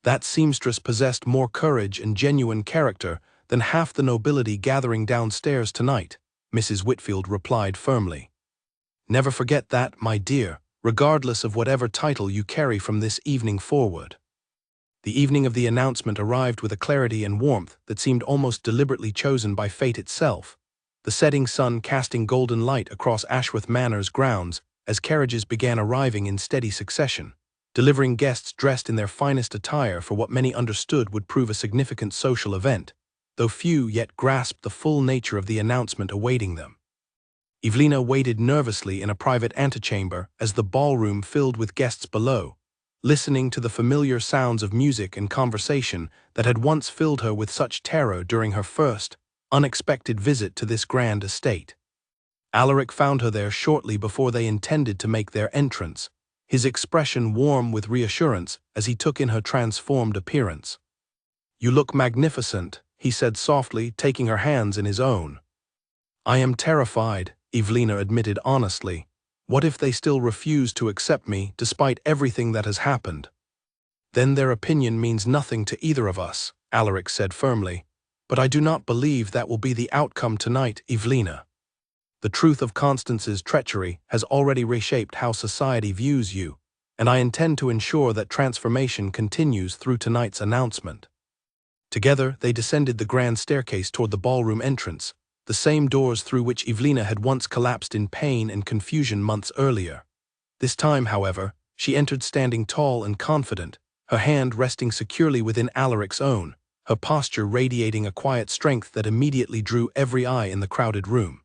That seamstress possessed more courage and genuine character than half the nobility gathering downstairs tonight, Mrs. Whitfield replied firmly. Never forget that, my dear, regardless of whatever title you carry from this evening forward. The evening of the announcement arrived with a clarity and warmth that seemed almost deliberately chosen by fate itself, the setting sun casting golden light across Ashworth Manor's grounds as carriages began arriving in steady succession, delivering guests dressed in their finest attire for what many understood would prove a significant social event, though few yet grasped the full nature of the announcement awaiting them. Evelina waited nervously in a private antechamber as the ballroom filled with guests below, listening to the familiar sounds of music and conversation that had once filled her with such terror during her first, unexpected visit to this grand estate. Alaric found her there shortly before they intended to make their entrance, his expression warm with reassurance as he took in her transformed appearance. "You look magnificent," he said softly, taking her hands in his own. "I am terrified," Evelina admitted honestly. "What if they still refuse to accept me despite everything that has happened?" "Then their opinion means nothing to either of us," Alaric said firmly. "But I do not believe that will be the outcome tonight, Evelina. The truth of Constance's treachery has already reshaped how society views you, and I intend to ensure that transformation continues through tonight's announcement." Together, they descended the grand staircase toward the ballroom entrance, the same doors through which Evelina had once collapsed in pain and confusion months earlier. This time, however, she entered standing tall and confident, her hand resting securely within Alaric's own, her posture radiating a quiet strength that immediately drew every eye in the crowded room.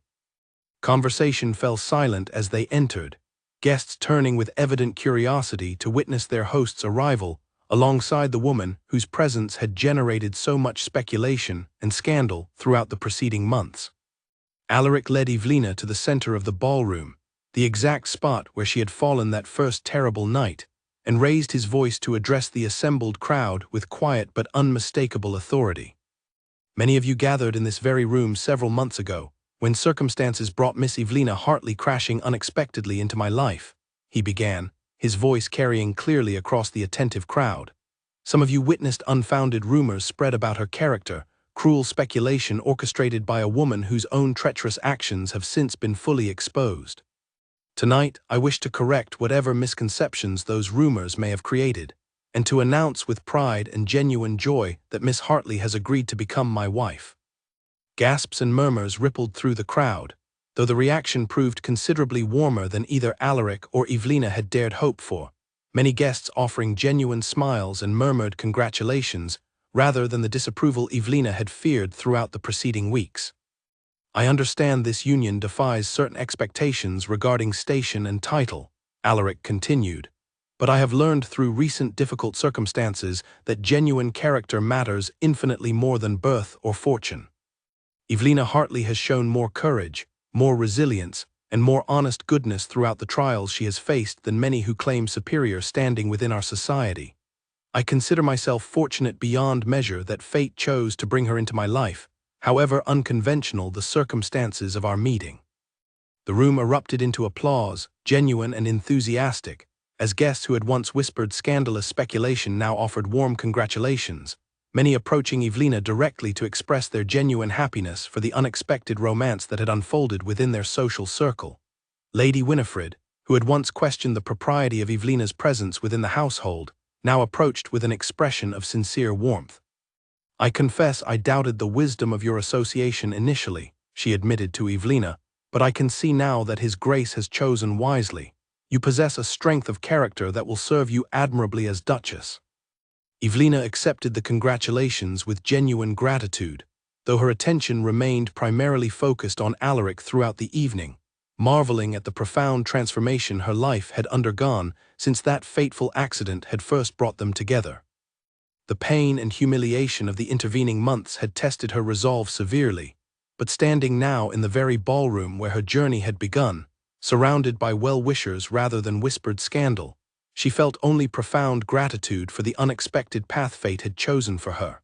Conversation fell silent as they entered, guests turning with evident curiosity to witness their host's arrival alongside the woman whose presence had generated so much speculation and scandal throughout the preceding months. Alaric led Evelina to the center of the ballroom, the exact spot where she had fallen that first terrible night, and raised his voice to address the assembled crowd with quiet but unmistakable authority. "Many of you gathered in this very room several months ago, when circumstances brought Miss Evelina Hartley crashing unexpectedly into my life," he began, his voice carrying clearly across the attentive crowd. "Some of you witnessed unfounded rumors spread about her character, cruel speculation orchestrated by a woman whose own treacherous actions have since been fully exposed. Tonight, I wish to correct whatever misconceptions those rumors may have created, and to announce with pride and genuine joy that Miss Hartley has agreed to become my wife." Gasps and murmurs rippled through the crowd, though the reaction proved considerably warmer than either Alaric or Evelina had dared hope for, many guests offering genuine smiles and murmured congratulations rather than the disapproval Evelina had feared throughout the preceding weeks. "I understand this union defies certain expectations regarding station and title," Alaric continued, "but I have learned through recent difficult circumstances that genuine character matters infinitely more than birth or fortune. Evelina Hartley has shown more courage, more resilience, and more honest goodness throughout the trials she has faced than many who claim superior standing within our society. I consider myself fortunate beyond measure that fate chose to bring her into my life, however unconventional the circumstances of our meeting." The room erupted into applause, genuine and enthusiastic, as guests who had once whispered scandalous speculation now offered warm congratulations, many approaching Evelina directly to express their genuine happiness for the unexpected romance that had unfolded within their social circle. Lady Winifred, who had once questioned the propriety of Evelina's presence within the household, now approached with an expression of sincere warmth. "I confess I doubted the wisdom of your association initially," she admitted to Evelina, "but I can see now that His Grace has chosen wisely. You possess a strength of character that will serve you admirably as Duchess." Evelina accepted the congratulations with genuine gratitude, though her attention remained primarily focused on Alaric throughout the evening, marveling at the profound transformation her life had undergone since that fateful accident had first brought them together. The pain and humiliation of the intervening months had tested her resolve severely, but standing now in the very ballroom where her journey had begun, surrounded by well-wishers rather than whispered scandal, she felt only profound gratitude for the unexpected path fate had chosen for her.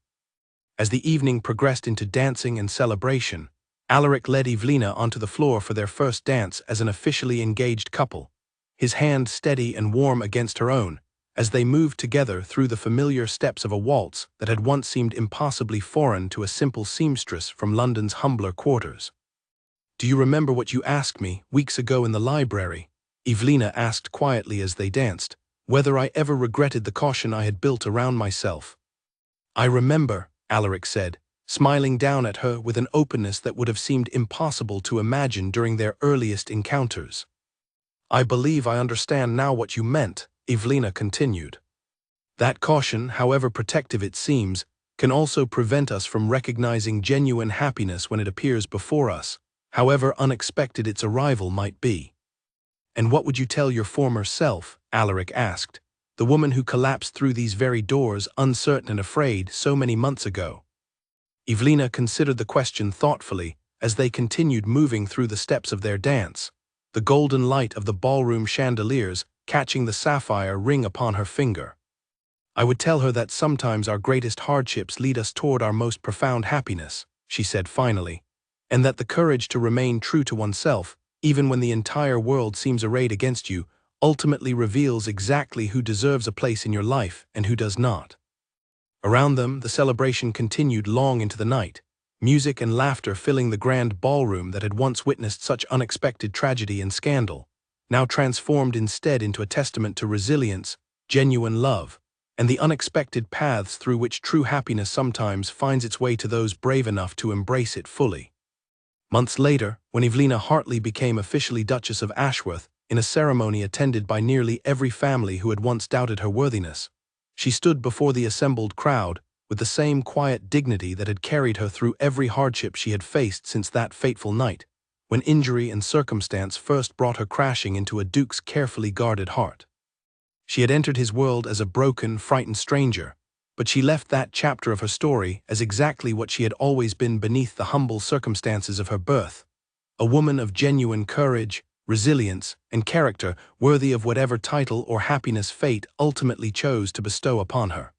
As the evening progressed into dancing and celebration, Alaric led Evelina onto the floor for their first dance as an officially engaged couple, his hand steady and warm against her own, as they moved together through the familiar steps of a waltz that had once seemed impossibly foreign to a simple seamstress from London's humbler quarters. "Do you remember what you asked me weeks ago in the library?" Evelina asked quietly as they danced, "whether I ever regretted the caution I had built around myself." "I remember," Alaric said, smiling down at her with an openness that would have seemed impossible to imagine during their earliest encounters. "I believe I understand now what you meant," Evelina continued. "That caution, however protective it seems, can also prevent us from recognizing genuine happiness when it appears before us, however unexpected its arrival might be." "And what would you tell your former self?" Alaric asked, "the woman who collapsed through these very doors, uncertain and afraid, so many months ago?" Evelina considered the question thoughtfully as they continued moving through the steps of their dance, the golden light of the ballroom chandeliers catching the sapphire ring upon her finger. "I would tell her that sometimes our greatest hardships lead us toward our most profound happiness," she said finally, "and that the courage to remain true to oneself, even when the entire world seems arrayed against you, ultimately reveals exactly who deserves a place in your life and who does not." Around them, the celebration continued long into the night, music and laughter filling the grand ballroom that had once witnessed such unexpected tragedy and scandal, now transformed instead into a testament to resilience, genuine love, and the unexpected paths through which true happiness sometimes finds its way to those brave enough to embrace it fully. Months later, when Evelina Hartley became officially Duchess of Ashworth, in a ceremony attended by nearly every family who had once doubted her worthiness, she stood before the assembled crowd with the same quiet dignity that had carried her through every hardship she had faced since that fateful night, when injury and circumstance first brought her crashing into a duke's carefully guarded heart. She had entered his world as a broken, frightened stranger, but she left that chapter of her story as exactly what she had always been beneath the humble circumstances of her birth, a woman of genuine courage, resilience, and character worthy of whatever title or happiness fate ultimately chose to bestow upon her.